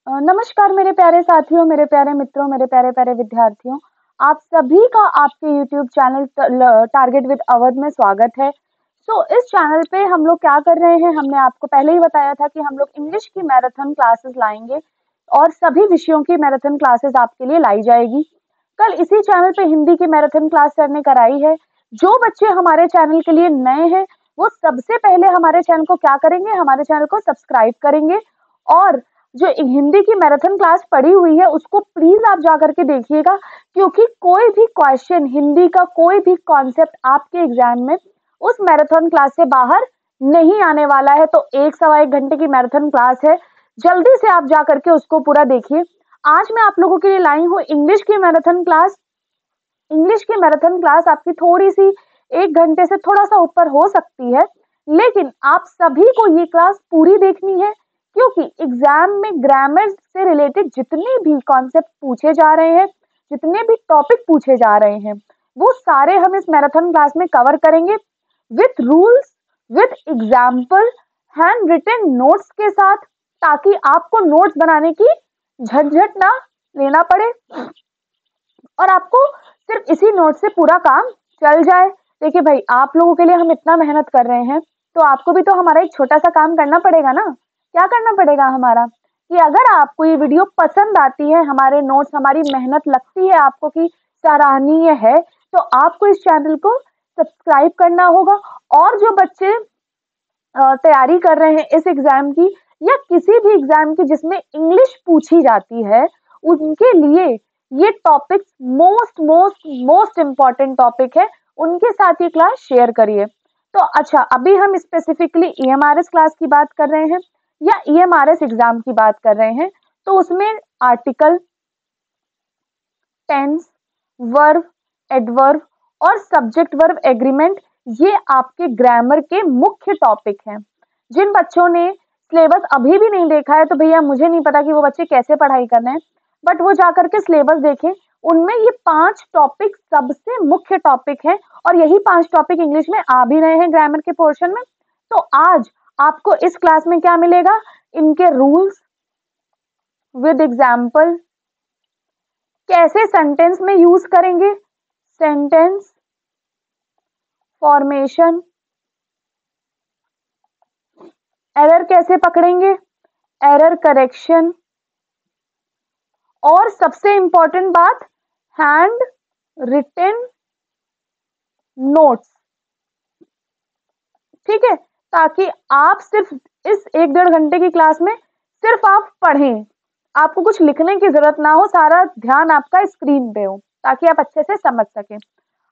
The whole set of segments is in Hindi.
नमस्कार मेरे प्यारे साथियों, मेरे प्यारे मित्रों, मेरे प्यारे प्यारे विद्यार्थियों। आप सभी का आपके YouTube channel target with Awadh में स्वागत है। इस चैनल पे हम लोग क्या कर रहे हैं, हमने आपको पहले ही बताया था कि हम लोग इंग्लिश की मैराथन क्लासेस लाएंगे और सभी विषयों की मैराथन क्लासेस आपके लिए लाई जाएगी। कल इसी चैनल पे हिंदी की मैराथन क्लास सर ने कराई है। जो बच्चे हमारे चैनल के लिए नए हैं वो सबसे पहले हमारे चैनल को क्या करेंगे, हमारे चैनल को सब्सक्राइब करेंगे और जो हिंदी की मैराथन क्लास पड़ी हुई है उसको प्लीज आप जाकर के देखिएगा, क्योंकि कोई भी क्वेश्चन, हिंदी का कोई भी कॉन्सेप्ट आपके एग्जाम में उस मैराथन क्लास से बाहर नहीं आने वाला है। तो 1 सवा 1 घंटे की मैराथन क्लास है, जल्दी से आप जाकर के उसको पूरा देखिए। आज मैं आप लोगों के लिए लाई हूँ इंग्लिश की मैराथन क्लास। इंग्लिश की मैराथन क्लास आपकी थोड़ी सी 1 घंटे से थोड़ा सा ऊपर हो सकती है, लेकिन आप सभी को ये क्लास पूरी देखनी है, क्योंकि एग्जाम में ग्रामर से रिलेटेड जितने भी कॉन्सेप्ट पूछे जा रहे हैं, जितने भी टॉपिक पूछे जा रहे हैं, वो सारे हम इस मैराथन क्लास में कवर करेंगे with rules, with example, handwritten notes के साथ, ताकि आपको नोट्स बनाने की झंझट ना लेना पड़े और आपको सिर्फ इसी नोट से पूरा काम चल जाए। देखिए भाई, आप लोगों के लिए हम इतना मेहनत कर रहे हैं, तो आपको भी तो हमारा एक छोटा सा काम करना पड़ेगा ना। क्या करना पड़ेगा हमारा, कि अगर आपको ये वीडियो पसंद आती है, हमारे नोट्स, हमारी मेहनत लगती है आपको कि सराहनीय है, तो आपको इस चैनल को सब्सक्राइब करना होगा। और जो बच्चे तैयारी कर रहे हैं इस एग्जाम की या किसी भी एग्जाम की जिसमें इंग्लिश पूछी जाती है, उनके लिए ये topic most most most important topic है। उनके साथ ये क्लास शेयर करिए। तो अच्छा, अभी हम स्पेसिफिकली ईएमआरएस क्लास की बात कर रहे हैं या ईएमआरएस एग्जाम की बात कर रहे हैं, तो उसमें आर्टिकल, टेंस, वर्ब, एडवर्ब और सब्जेक्ट वर्ब एग्रीमेंट, ये आपके ग्रामर के मुख्य टॉपिक हैं। जिन बच्चों ने सिलेबस अभी भी नहीं देखा है, तो भैया मुझे नहीं पता कि वो बच्चे कैसे पढ़ाई कर रहे हैं, बट वो जाकर के सिलेबस देखें। उनमें ये 5 टॉपिक सबसे मुख्य टॉपिक हैं और यही 5 टॉपिक इंग्लिश में आ भी रहे हैं ग्रामर के पोर्शन में। तो आज आपको इस क्लास में क्या मिलेगा, इनके रूल्स विद एग्जाम्पल, कैसे सेंटेंस में यूज करेंगे, सेंटेंस फॉर्मेशन, एरर कैसे पकड़ेंगे, एरर करेक्शन, और सबसे इंपॉर्टेंट बात, हैंड रिटन नोट्स। ठीक है, ताकि आप सिर्फ इस 1-1.5 घंटे की क्लास में सिर्फ आप पढ़ें, आपको कुछ लिखने की जरूरत ना हो, सारा ध्यान आपका स्क्रीन पे हो, ताकि आप अच्छे से समझ सकें।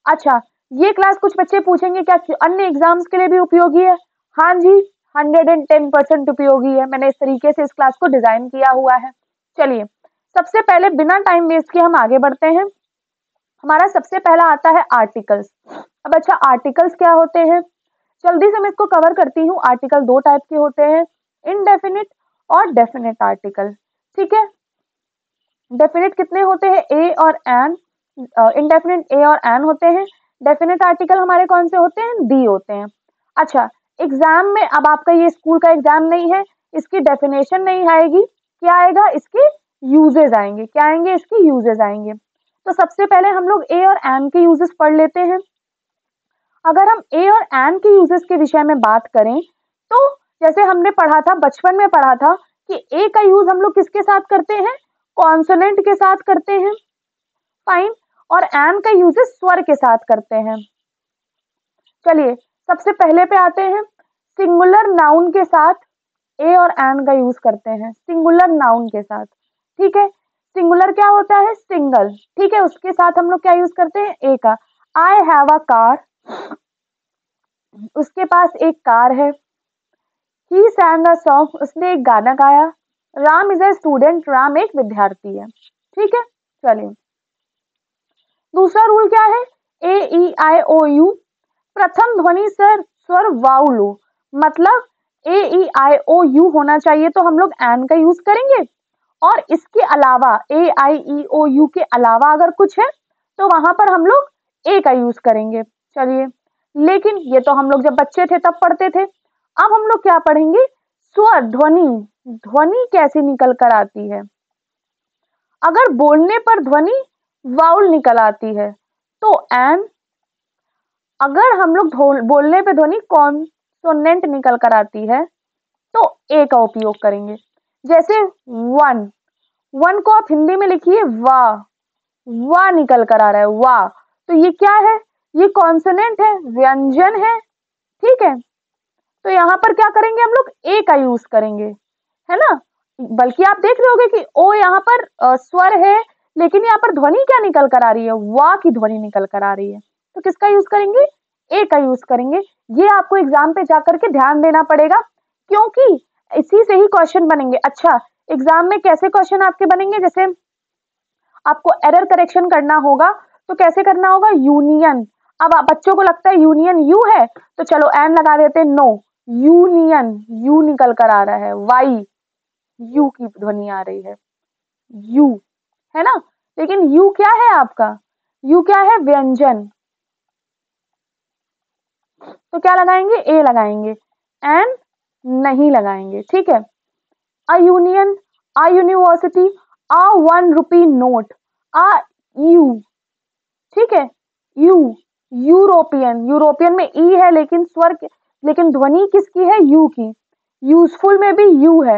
अच्छा, ये क्लास कुछ बच्चे पूछेंगे क्या अन्य एग्जाम्स के लिए भी उपयोगी है? हाँ जी, 110% उपयोगी है। मैंने इस तरीके से इस क्लास को डिजाइन किया हुआ है। चलिए, सबसे पहले बिना टाइम वेस्ट किए हम आगे बढ़ते हैं। हमारा सबसे पहला आता है आर्टिकल्स। अब अच्छा, आर्टिकल्स क्या होते हैं, जल्दी से मैं इसको कवर करती हूँ। आर्टिकल 2 टाइप के होते हैं, इनडेफिनिट और डेफिनिट आर्टिकल। ठीक है, डेफिनिट कितने होते हैं, ए और एन। इनडेफिनिट ए और एन होते हैं। डेफिनिट आर्टिकल हमारे कौन से होते हैं, दी होते हैं। अच्छा, एग्जाम में अब आपका ये स्कूल का एग्जाम नहीं है, इसकी डेफिनेशन नहीं आएगी, क्या आएगा, इसके यूजेस आएंगे। क्या आएंगे, इसके यूजेस आएंगे। तो सबसे पहले हम लोग ए और एन के यूजेस पढ़ लेते हैं। अगर हम ए और एन के यूजेस के विषय में बात करें, तो जैसे हमने पढ़ा था, बचपन में पढ़ा था कि ए का यूज हम लोग किसके साथ करते हैं, कॉन्सोनेंट के साथ करते हैं, फाइन, और एन का यूजेस स्वर के साथ करते हैं। चलिए, सबसे पहले पे आते हैं, सिंगुलर नाउन के साथ ए और एन का यूज करते हैं, सिंगुलर नाउन के साथ। ठीक है, सिंगुलर क्या होता है, सिंगल। ठीक है, उसके साथ हम लोग क्या यूज करते हैं, ए का। आई हैव अ कार, उसके पास एक कार है। ही sang a song, उसने एक गाना गाया। Ram is a student, Ram एक विद्यार्थी है। ठीक है, चलिए, दूसरा रूल क्या है, ए ई आई ओ यू, प्रथम ध्वनि सर स्वर वाउ लो, मतलब ए ई आई ओ यू होना चाहिए, तो हम लोग एन का यूज करेंगे। और इसके अलावा ए आई ई ओ यू के अलावा अगर कुछ है तो वहां पर हम लोग ए का यूज करेंगे। चलिए, लेकिन ये तो हम लोग जब बच्चे थे तब पढ़ते थे। अब हम लोग क्या पढ़ेंगे, स्वर ध्वनि, ध्वनि कैसे निकल कर आती है? अगर बोलने पर ध्वनि वाउल निकल आती है तो एन, अगर हम लोग बोलने पे ध्वनि कॉन्सोनेंट निकल कर आती है तो ए का उपयोग करेंगे। जैसे वन, वन को आप हिंदी में लिखिए वाह, वाह निकल कर आ रहा है, वाह, तो ये क्या है? ये कॉन्सोनेंट है, व्यंजन है, ठीक है। तो यहाँ पर क्या करेंगे हम लोग? ए का यूज करेंगे, है ना। बल्कि आप देख रहे होगे कि ओ यहाँ पर स्वर है, लेकिन यहाँ पर ध्वनि क्या निकल कर आ रही है? वाह की ध्वनि निकल कर आ रही है। तो किसका यूज करेंगे? ए का यूज करेंगे। ये आपको एग्जाम पे जाकर के ध्यान देना पड़ेगा, क्योंकि इसी से ही क्वेश्चन बनेंगे। अच्छा, एग्जाम में कैसे क्वेश्चन आपके बनेंगे? जैसे आपको एरर करेक्शन करना होगा, तो कैसे करना होगा? यूनियन। अब आप बच्चों को लगता है यूनियन यू है, तो चलो एन लगा देते हैं। नो, यूनियन, यू निकल कर आ रहा है, वाई, यू की ध्वनि आ रही है, यू, है ना। लेकिन यू क्या है आपका? यू क्या है? व्यंजन। तो क्या लगाएंगे? ए लगाएंगे, एन नहीं लगाएंगे, ठीक है। A union, a university, a 1 rupee note, a you, ठीक है। यू, यूरोपियन, यूरोपियन में ई है, लेकिन लेकिन ध्वनि किसकी है? यू की। यूजफुल में भी यू है,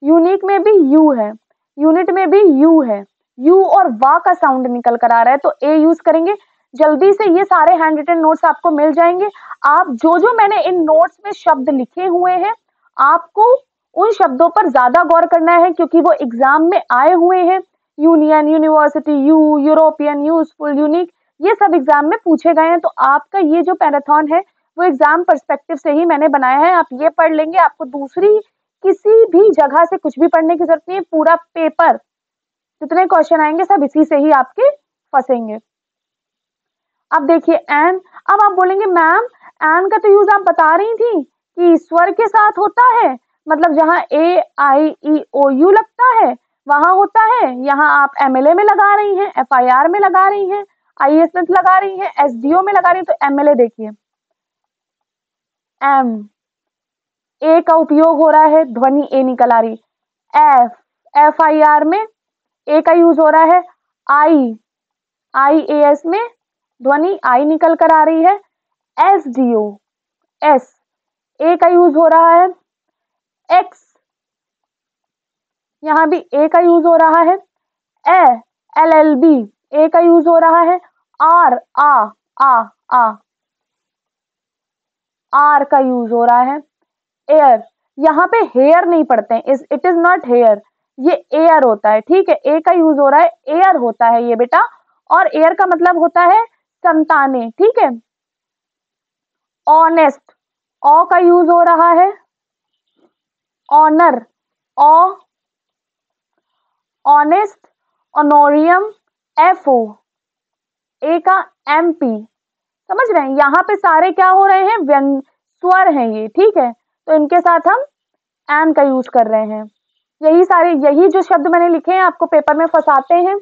यूनिक में भी यू है, यूनिट में भी यू है। यू और वा का साउंड निकल कर आ रहा है, तो ए यूज करेंगे। जल्दी से ये सारे हैंड रिटन नोट्स आपको मिल जाएंगे। आप जो जो मैंने इन नोट्स में शब्द लिखे हुए हैं, आपको उन शब्दों पर ज्यादा गौर करना है, क्योंकि वो एग्जाम में आए हुए हैं। Union, university, you, European, useful, unique, ये सब एग्जाम में पूछे गए हैं। तो आपका ये जो पैराथन है वो एग्जाम पर्सपेक्टिव से ही मैंने बनाया है। आप ये पढ़ लेंगे, आपको दूसरी किसी भी जगह से कुछ भी पढ़ने की जरूरत नहीं है। पूरा पेपर, जितने क्वेश्चन आएंगे सब इसी से ही आपके फंसेंगे। अब देखिए एन, अब आप बोलेंगे मैम एन का तो यूज आप बता रही थी कि स्वर के साथ होता है, मतलब जहां ए आई ई ओ यू लगता है वहां होता है। यहाँ आप एमएलए में लगा रही हैं, एफआईआर में लगा रही हैं, आईएएस में लगा रही हैं, एसडीओ में लगा रही हैं। तो एमएलए देखिए, एम, ए का उपयोग हो रहा है, ध्वनि ए निकल आ रही। एफ, एफआईआर में ए का यूज हो रहा है। आई, आईएएस में ध्वनि आई निकल कर आ रही है। एसडीओ, एस, ए का यूज हो रहा है। एक्स, यहां भी ए का यूज हो रहा है। ए, एलएलबी, ए का यूज हो रहा है। आर, आ, आ, आर का यूज हो रहा है। एयर, यहाँ पे हेयर नहीं पढ़ते हैं, इट इज नॉट हेयर, ये एयर होता है, ठीक है। ए का यूज हो रहा है, एयर होता है ये बेटा, और एयर का मतलब होता है संताने, ठीक है। ऑनेस्ट, ऑ का यूज हो रहा है। ऑनर, ऑ, ऑनेस्ट, ऑनोरियम, एफओ, ए का एमपी। समझ रहे हैं? यहाँ पे सारे क्या हो रहे हैं? व्यंग स्वर हैं ये, ठीक है। तो इनके साथ हम एन का यूज कर रहे हैं। यही सारे, यही जो शब्द मैंने लिखे हैं आपको पेपर में फंसाते हैं।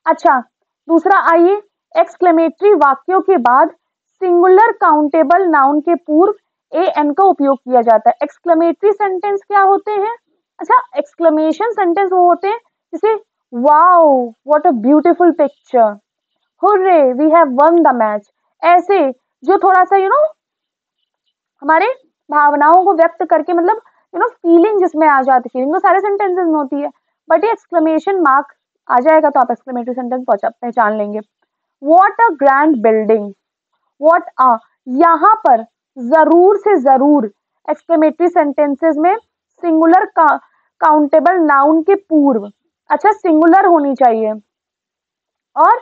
अच्छा, दूसरा आइए, एक्सक्लेमेटरी वाक्यों के बाद सिंगुलर काउंटेबल नाउन के पूर्व ए एन का उपयोग किया जाता है। एक्सक्लेमेटरी सेंटेंस क्या होते हैं? अच्छा, एक्सक्लेमेशन सेंटेंस वो होते हैं जैसे wow, what a beautiful picture, hurray, we have won the match, ऐसे जो थोड़ा सा हमारे भावनाओं को व्यक्त करके, मतलब फीलिंग जिसमें आ जाती, फीलिंग तो सारे सेंटेंसेस में होती है, बट ये एक्सक्लेमेशन मार्क आ जाएगा तो आप एक्सक्लेमेटरी सेंटेंस पहचान लेंगे। What a grand building, what a, यहाँ पर जरूर से जरूर एक्सक्लेमेटरी सेंटेंसेस में सिंगुलर काउंटेबल नाउन के पूर्व, अच्छा सिंगुलर होनी चाहिए और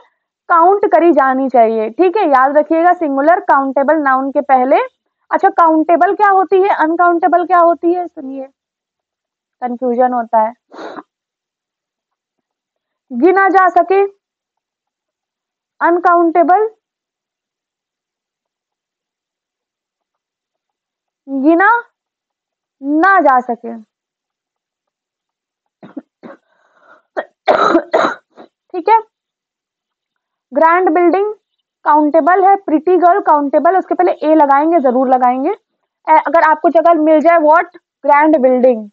काउंट करी जानी चाहिए, ठीक है। याद रखिएगा, सिंगुलर काउंटेबल नाउन के पहले। अच्छा, काउंटेबल क्या होती है, अनकाउंटेबल क्या होती है? सुनिए, कंफ्यूजन होता है। गिना जा सके, अनकाउंटेबल, गिना ना जा सके, ठीक है। ग्रैंड बिल्डिंग काउंटेबल है, प्रिटी गर्ल काउंटेबल, उसके पहले ए लगाएंगे, जरूर लगाएंगे। अगर आपको जगह मिल जाए व्हाट, ग्रैंड बिल्डिंग,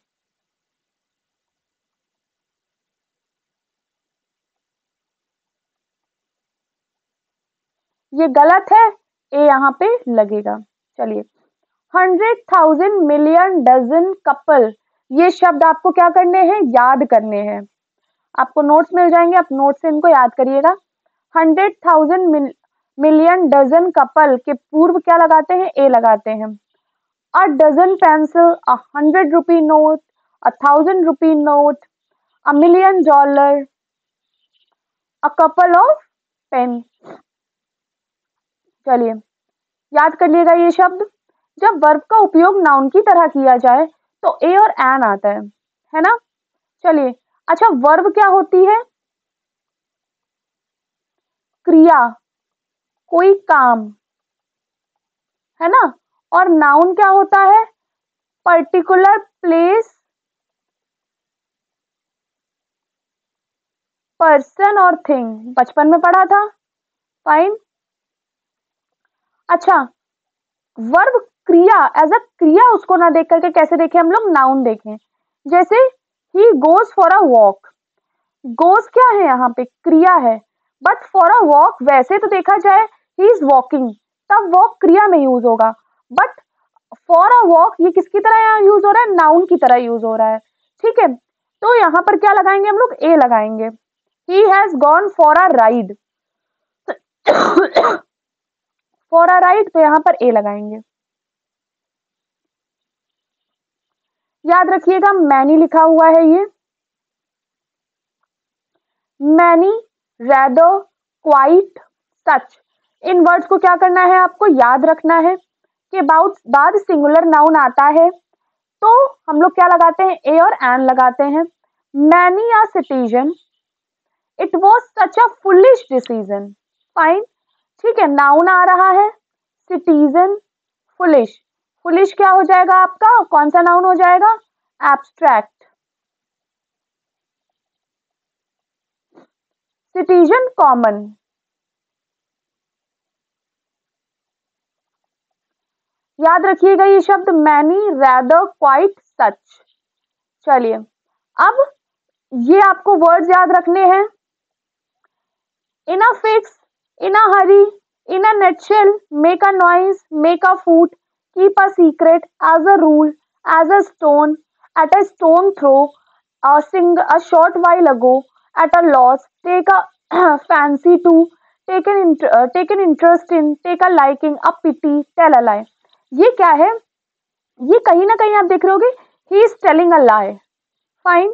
ये गलत है, ए यहाँ पे लगेगा। चलिए 100,000 मिलियन डजन कपल, ये शब्द आपको क्या करने हैं, याद करने हैं। आपको नोट्स मिल जाएंगे, आप नोट से इनको याद करिएगा। 100,000 मिलियन डजन कपल के पूर्व क्या लगाते हैं, ए लगाते हैं। A dozen pencil, 100 rupee note, 1,000 rupee note, $1 million, a couple of pen. चलिए याद कर लिएगा ये शब्द। जब वर्ब का उपयोग नाउन की तरह किया जाए तो ए और एन आता है ना। चलिए अच्छा, वर्ब क्या होती है, क्रिया, कोई काम, है ना। और नाउन क्या होता है, पर्टिकुलर प्लेस, पर्सन और थिंग, बचपन में पढ़ा था। फाइन। अच्छा, वर्ब क्रिया, एज अ क्रिया उसको ना देख करके कैसे देखें हम लोग, नाउन देखें। जैसे he goes for a walk, goes क्या है यहाँ पे, क्रिया है। बट फॉर अ वॉक वैसे तो देखा जाए ही इज वॉकिंग, तब वॉक क्रिया में यूज होगा। बट फॉर अ वॉक ये किसकी तरह यहाँ यूज हो रहा है, नाउन की तरह यूज हो रहा है। ठीक है, तो यहाँ पर क्या लगाएंगे हम लोग, ए लगाएंगे। ही has gone for a ride, for a ride, तो यहाँ पर ए लगाएंगे। याद रखिएगा मैनी लिखा हुआ है ये, मैनी, रैदर, क्वाइट, सच। इन वर्ड्स को क्या करना है, आपको याद रखना है कि बाद सिंगुलर नाउन आता है तो हम लोग क्या लगाते हैं, ए और एन लगाते हैं। Many a citizen, it was such a foolish decision. Fine. ठीक है, नाउन आ रहा है, सिटीजन, फुलिश। फुलिश क्या हो जाएगा आपका, कौन सा नाउन हो जाएगा, एब्स्ट्रैक्ट। Citizen common. याद रखिएगा ये शब्द, मैनी, रैदर, क्वाइट, सच। चलिए अब ये आपको वर्ड्स याद रखने हैं। In a fix, in a hurry, in a nutshell, make a noise, make a food, keep a secret, as a rule, as a stone, at a stone throw, a short while ago, at a loss, take a fancy to, take an interest in, take a liking, a pity, tell a lie। ये क्या है, ये कहीं ना कहीं आप देख रहे होगे, he is telling a lie. Fine.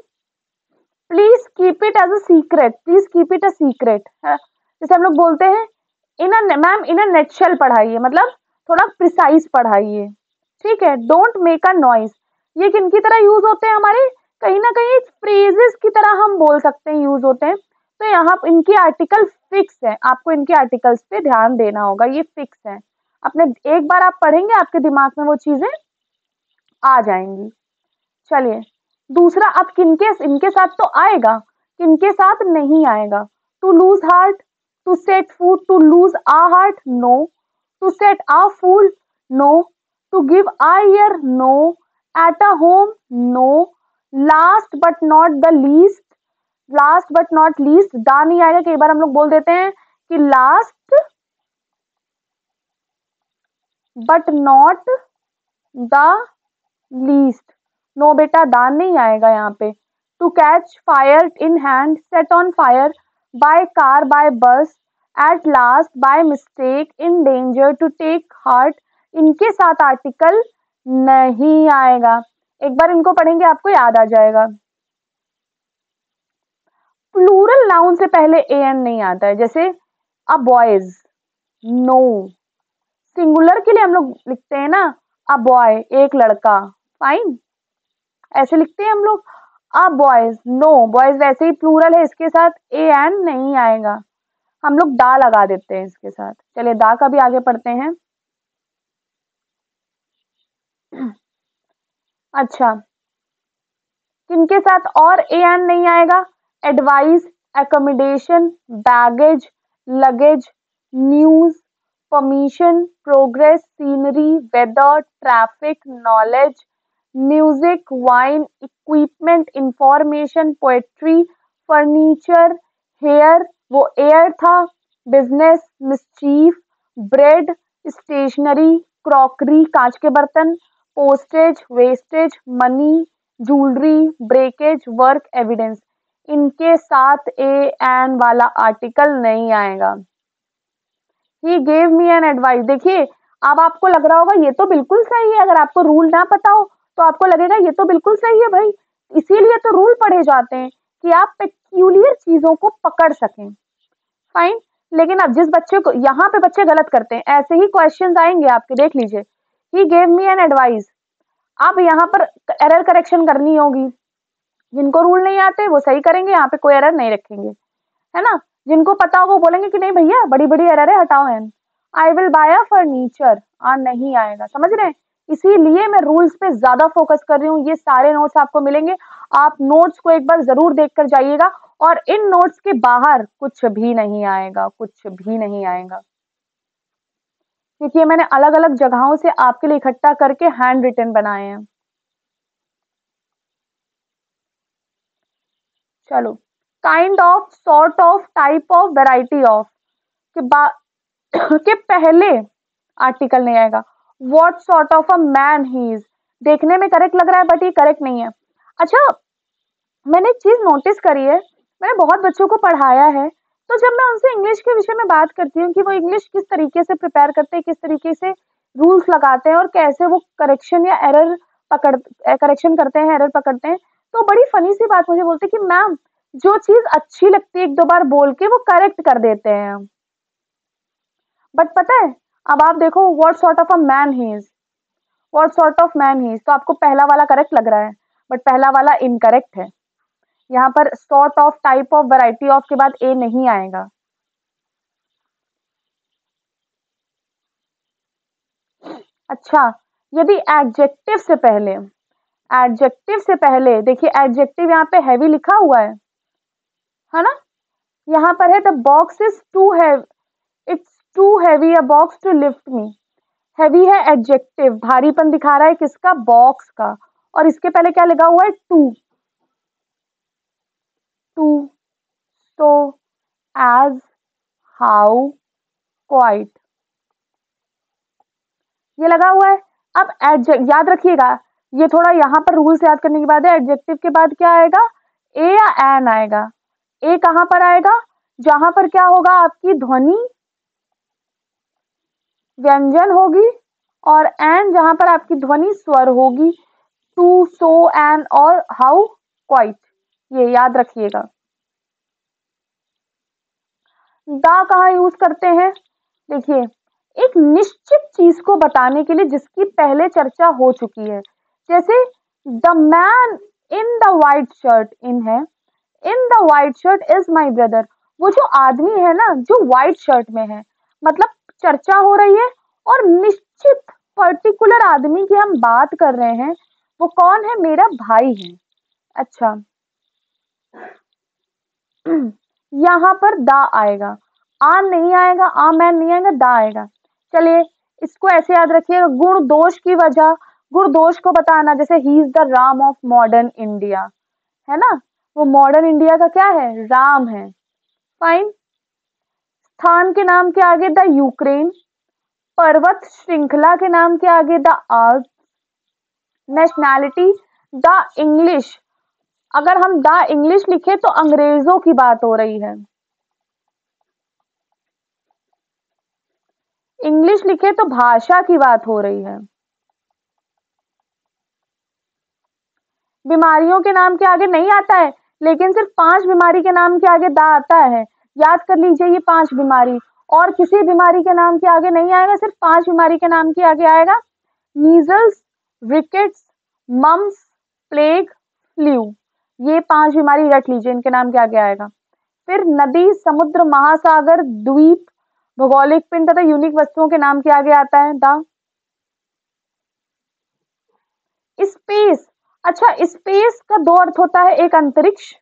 Please keep it as a secret, please keep it a secret. जैसे हम लोग बोलते हैं मैम इन अ नेटशेल पढ़ाइए, मतलब थोड़ा प्रिसाइज पढ़ाइए। ठीक है, डोंट मेक अ नॉइज, ये किनकी तरह यूज होते हैं हमारे, कहीं ना कहीं फ्रेजेस की तरह हम बोल सकते हैं, यूज होते हैं। तो यहाँ इनके आर्टिकल फिक्स है, आपको इनके आर्टिकल्स पे ध्यान देना होगा, ये फिक्स है। अपने एक बार आप पढ़ेंगे आपके दिमाग में वो चीजें आ जाएंगी। चलिए दूसरा, अब किनके इनके साथ तो आएगा, किनके साथ नहीं आएगा। To lose heart, to set food, to lose a heart, no. To set a fool, no. To give a ear, no. At a home, no. Last but not the least, last but not least, the नहीं आएगा। कई बार हम लोग बोल देते हैं कि last but not the least, no बेटा दान नहीं आएगा यहाँ पे। To catch fire in hand, set on fire, by car, by bus, at last, by mistake, in danger, to take heart, इनके साथ आर्टिकल नहीं आएगा। एक बार इनको पढ़ेंगे आपको याद आ जाएगा। प्लूरल नाउन से पहले ए एन नहीं आता है, जैसे अ बॉयज, नो। सिंगुलर के लिए हम लोग लिखते हैं ना, अ बॉय, एक लड़का। फाइन, ऐसे लिखते हैं हम लोग, अ बॉयज, नो। बॉयज वैसे ही प्लूरल है, इसके साथ ए एन नहीं आएगा, हम लोग दा लगा देते हैं इसके साथ। चलिए दा का भी आगे पढ़ते हैं। अच्छा, किनके साथ और ए एन नहीं आएगा, advice, accommodation, baggage, luggage, news, permission, progress, scenery, weather, traffic, knowledge, music, wine, equipment, information, poetry, furniture, hair, वो एयर था, business, mischief, bread, stationery, crockery, कांच के बर्तन, postage, wastage, money, jewellery, breakage, work, evidence. इनके साथ ए एन वाला आर्टिकल नहीं आएगा। He gave me an advice. देखिए, अब आपको लग रहा होगा ये तो बिल्कुल सही है, अगर आपको रूल ना पता हो तो आपको लगेगा ये तो बिल्कुल सही है भाई, इसीलिए तो रूल पढ़े जाते हैं कि आप पेक्यूलियर चीजों को पकड़ सकें। फाइन। लेकिन अब जिस बच्चे को, यहाँ पे बच्चे गलत करते हैं, ऐसे ही क्वेश्चंस आएंगे आपके, देख लीजिए। ही गेव मी एन एडवाइस। अब यहाँ पर एरर करेक्शन करनी होगी, जिनको रूल नहीं आते वो सही करेंगे, यहाँ पे कोई एरर नहीं रखेंगे, है ना। जिनको पता हो वो बोलेंगे कि नहीं भैया बड़ी बड़ी एरर है, हटाओ है। I will buy a furniture, नहीं आएगा, समझ रहे हैं। इसीलिए मैं रूल्स पे ज्यादा फोकस कर रही हूँ। ये सारे नोट्स आपको मिलेंगे, आप नोट्स को एक बार जरूर देख कर जाइएगा। और इन नोट्स के बाहर कुछ भी नहीं आएगा, कुछ भी नहीं आएगा, क्योंकि मैंने अलग अलग जगहों से आपके लिए इकट्ठा करके हैंड रिटन बनाए हैं। चलो, kind of, sort of, type of, variety of के बाद के पहले आर्टिकल नहीं आएगा। What sort of a man he is. देखने में करेक्ट लग रहा है बट ये करेक्ट नहीं है। अच्छा, मैंने एक चीज नोटिस करी है, मैंने बहुत बच्चों को पढ़ाया है, तो जब मैं उनसे इंग्लिश के विषय में बात करती हूँ कि वो इंग्लिश किस तरीके से प्रिपेयर करते हैं, किस तरीके से रूल्स लगाते हैं और कैसे वो करेक्शन या एरर करेक्शन करते हैं, एरर पकड़ते हैं, तो बड़ी फनी सी बात मुझे बोलते हैं कि मैम जो चीज अच्छी लगती है एक दो बार बोल के वो करेक्ट कर देते हैं। बट पता है, अब आप देखो, what sort of a man he is, what sort of man he is, तो आपको पहला वाला करेक्ट लग रहा है, बट पहला वाला इनकरेक्ट है। यहाँ पर sort of, type of, variety of के बाद ए नहीं आएगा। अच्छा, यदि एडजेक्टिव से पहले, एडजेक्टिव से पहले देखिए, एडजेक्टिव यहाँ पे हैवी लिखा हुआ है ना। यहाँ पर है the box is too heavy, it's too heavy a box to lift me. Heavy है एडजेक्टिव, भारीपन दिखा रहा है किसका, बॉक्स का। और इसके पहले क्या लगा हुआ है, too, too, so, as, how, quite, ये लगा हुआ है। अब एडजेक्ट याद रखिएगा, ये थोड़ा यहाँ पर रूल्स याद करने के बाद है, एडजेक्टिव के बाद क्या आएगा, ए या एन आएगा। ए कहां पर आएगा, जहां पर क्या होगा, आपकी ध्वनि व्यंजन होगी, और एन जहां पर आपकी ध्वनि स्वर होगी। टू, सो, एन और हाउ, क्वाइट, ये याद रखिएगा। दा कहाँ यूज करते हैं, देखिए, एक निश्चित चीज को बताने के लिए जिसकी पहले चर्चा हो चुकी है, जैसे the man in the white shirt, in है, in the white shirt is my brother. वो जो आदमी है ना जो व्हाइट शर्ट में है, मतलब चर्चा हो रही है और निश्चित पर्टिकुलर आदमी की हम बात कर रहे हैं, वो कौन है, मेरा भाई है। अच्छा, यहाँ पर दा आएगा, आ नहीं आएगा, आ मैन नहीं आएगा, दा आएगा। चलिए, इसको ऐसे याद रखिएगा, गुण दोष की वजह, गुण दोष को बताना, जैसे ही is the Ram of modern India, है ना, वो मॉडर्न इंडिया का क्या है, राम है। फाइन। स्थान के नाम के आगे द यूक्रेन, पर्वत श्रृंखला के नाम के आगे the Alps, nationality the English. अगर हम द इंग्लिश लिखे तो अंग्रेजों की बात हो रही है, इंग्लिश लिखे तो भाषा की बात हो रही है। बीमारियों के नाम के आगे नहीं आता है, लेकिन सिर्फ 5 बीमारी के नाम के आगे दा आता है, याद कर लीजिए ये 5 बीमारी, और किसी बीमारी के नाम के आगे नहीं आएगा, सिर्फ 5 बीमारी के नाम के आगे आएगा, measles, rickets, mumps, plague, flu. ये 5 बीमारी रख लीजिए, इनके नाम के आगे आएगा। फिर नदी, समुद्र, महासागर, द्वीप, भौगोलिक पिंड तथा यूनिक वस्तुओं के नाम के आगे आता है द स्पेस। अच्छा, स्पेस का 2 अर्थ होता है, एक अंतरिक्ष,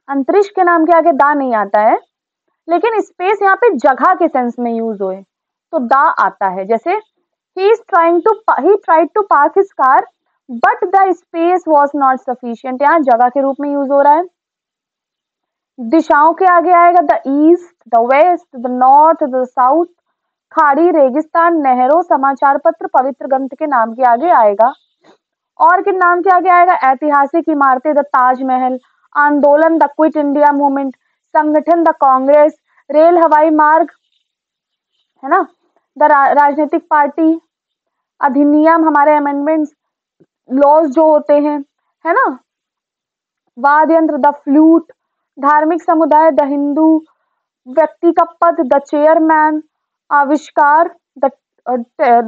अंतरिक्ष के नाम के आगे दा नहीं आता है, लेकिन स्पेस यहाँ पे जगह के सेंस में यूज होए तो दा आता है। जैसे he tried to park his car but the space was not sufficient, यहाँ जगह के रूप में यूज हो रहा है। दिशाओं के आगे आएगा the east, the west, the north, the south. खाड़ी, रेगिस्तान, नहरों, समाचार पत्र, पवित्र ग्रंथ के नाम के आगे आएगा। और किन नाम के आगे आएगा? ऐतिहासिक इमारतें, द ताजमहल। आंदोलन, द क्विट इंडिया मूवमेंट। संगठन, द कांग्रेस। रेल, हवाई मार्ग, है ना, द राजनीतिक पार्टी। अधिनियम, हमारे अमेंडमेंट्स, लॉज जो होते हैं, है ना। वाद्य यंत्र, द फ्लूट। धार्मिक समुदाय, द हिंदू। व्यक्ति का पद, द चेयरमैन। आविष्कार, द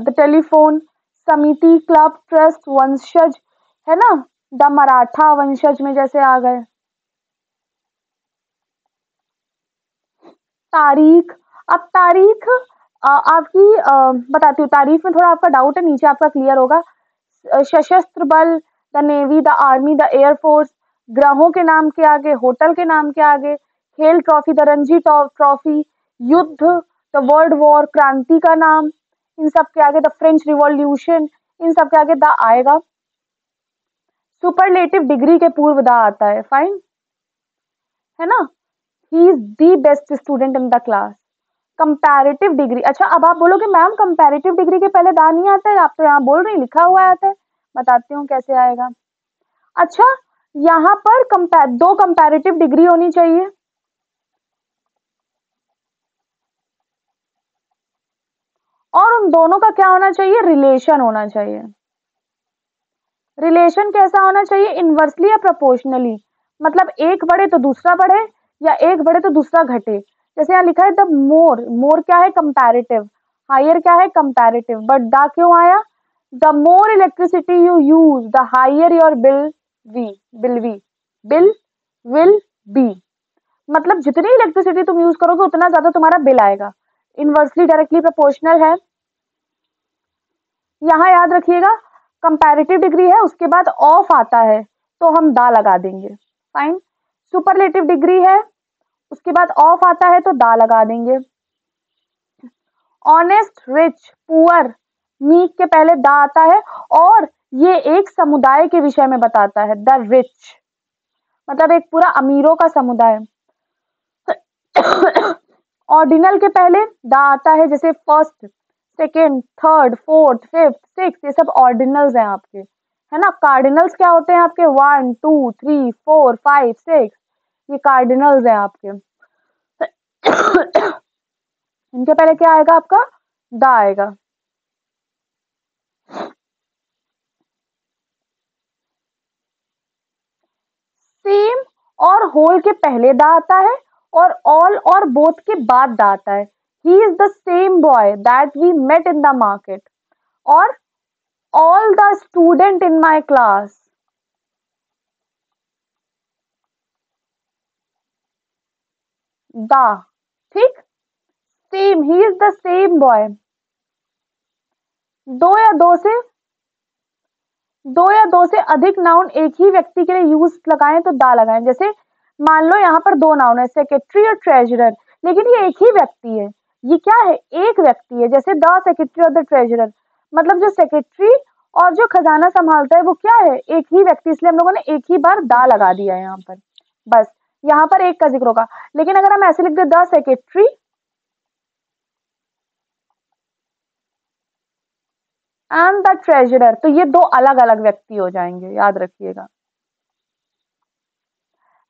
टेलीफोन। समिति, क्लब, ट्रस्ट, वंशज, है ना, द मराठा वंशज में जैसे आ गए। तारीख, अब तारीख आपकी बताती हूँ। तारीख में थोड़ा आपका डाउट है, नीचे आपका क्लियर होगा। सशस्त्र बल, the navy, the army, the air force. ग्रहों के नाम के आगे, होटल के नाम के आगे। खेल ट्रॉफी, द रणजी ट्रॉफी। युद्ध, द वर्ल्ड वॉर। क्रांति का नाम, इन सब के आगे द फ्रेंच रिवॉल्यूशन, इन सब के आगे द आएगा। सुपरलेटिव डिग्री के पूर्व द आता है, फाइन, है ना। ही is the best student in the class. Comparative degree, अच्छा अब आप बोलोगे मैम कंपैरेटिव डिग्री के पहले दा नहीं आता है, आप तो यहाँ बोल रही लिखा हुआ आता है, बताती हूँ कैसे आएगा। अच्छा, यहाँ पर दो कंपैरेटिव डिग्री होनी चाहिए, और उन दोनों का क्या होना चाहिए? रिलेशन होना चाहिए। रिलेशन कैसा होना चाहिए? इनवर्सली या प्रोपोर्शनली, मतलब एक बढ़े तो दूसरा बढ़े, या एक बढ़े तो दूसरा घटे। जैसे यहाँ लिखा है द मोर, मोर क्या है? कंपैरेटिव। हायर क्या है? कंपैरेटिव। बट द क्यों आया? The more electricity you use, the higher your bill will be, मतलब जितनी इलेक्ट्रिसिटी तुम यूज करोगे उतना ज्यादा तुम्हारा बिल आएगा। इनवर्सली डायरेक्टली प्रोपोर्शनल है। यहाँ याद रखिएगा कंपैरेटिव डिग्री है, उसके बाद ऑफ आता है तो हम दा लगा देंगे, फाइन। सुपरलेटिव डिग्री है, उसके बाद ऑफ आता है तो दा लगा देंगे। ऑनेस्ट, रिच, पुअर, मीक के पहले दा आता है, और ये एक समुदाय के विषय में बताता है, द रिच, मतलब एक पूरा अमीरों का समुदाय। ऑर्डिनल के पहले दा आता है, जैसे first, second, third, fourth, fifth, six, ये सब ऑर्डिनल्स हैं आपके, है ना। कार्डिनल्स क्या होते हैं आपके? 1 2 3 4 5 6, ये कार्डिनल्स हैं आपके। इनके पहले क्या आएगा आपका? दा आएगा। सेम और होल के पहले दा आता है, और ऑल और बोथ के बाद दा आता है। He is the same boy that we met in the market, और all the student in my class. The, ठीक। Same, he is the same boy. दो या दो से अधिक नाउन एक ही व्यक्ति के लिए यूज लगाएं तो दा लगाएं। जैसे मान लो यहाँ पर दो नाउन है, सेक्रेटरी और ट्रेजरर, लेकिन ये एक ही व्यक्ति है। ये क्या है? एक व्यक्ति है। जैसे द सेक्रेटरी और द ट्रेजरर, मतलब जो सेक्रेटरी और जो खजाना संभालता है वो क्या है? एक ही व्यक्ति, इसलिए हम लोगों ने एक ही बार दा लगा दिया है यहाँ पर, बस यहाँ पर एक का जिक्र होगा। लेकिन अगर हम ऐसे लिख दे the secretary and the treasurer, तो ये दो अलग अलग व्यक्ति हो जाएंगे, याद रखिएगा।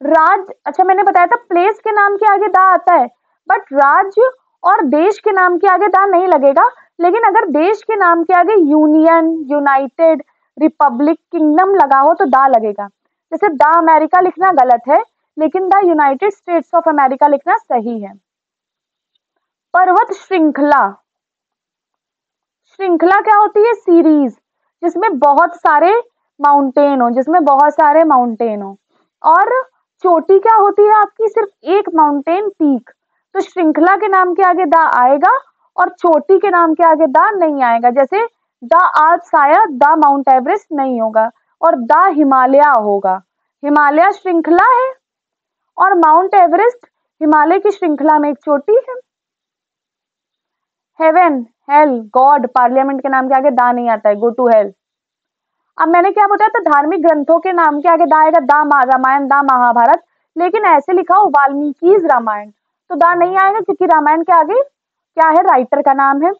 राज्य, अच्छा मैंने बताया था प्लेस के नाम के आगे दा आता है, बट राज्य और देश के नाम के आगे दा नहीं लगेगा। लेकिन अगर देश के नाम के आगे यूनियन, यूनाइटेड, रिपब्लिक, किंगडम लगा हो तो दा लगेगा। जैसे द अमेरिका लिखना गलत है, लेकिन the United states of America लिखना सही है। पर्वत श्रृंखला, श्रृंखला क्या होती है? सीरीज, जिसमें बहुत सारे माउंटेन हो, जिसमें बहुत सारे माउंटेन हो। और चोटी क्या होती है आपकी? सिर्फ एक माउंटेन पीक। तो श्रृंखला के नाम के आगे दा आएगा, और चोटी के नाम के आगे दा नहीं आएगा। जैसे द आल्प्स आया, द माउंट एवरेस्ट नहीं होगा, और द हिमालय होगा। हिमालय श्रृंखला है, और माउंट एवरेस्ट हिमालय की श्रृंखला में एक चोटी है। हेवन, हेल, गॉड, पार्लियामेंट के नाम के आगे दा नहीं आता है, गो टू हेल। अब मैंने क्या बताया था? धार्मिक ग्रंथों के नाम के आगे दा आएगा, दा रामायण, दा महाभारत। लेकिन ऐसे लिखा हो वाल्मीकि रामायण, तो दा नहीं आएगा क्योंकि रामायण के आगे क्या है, राइटर का नाम है।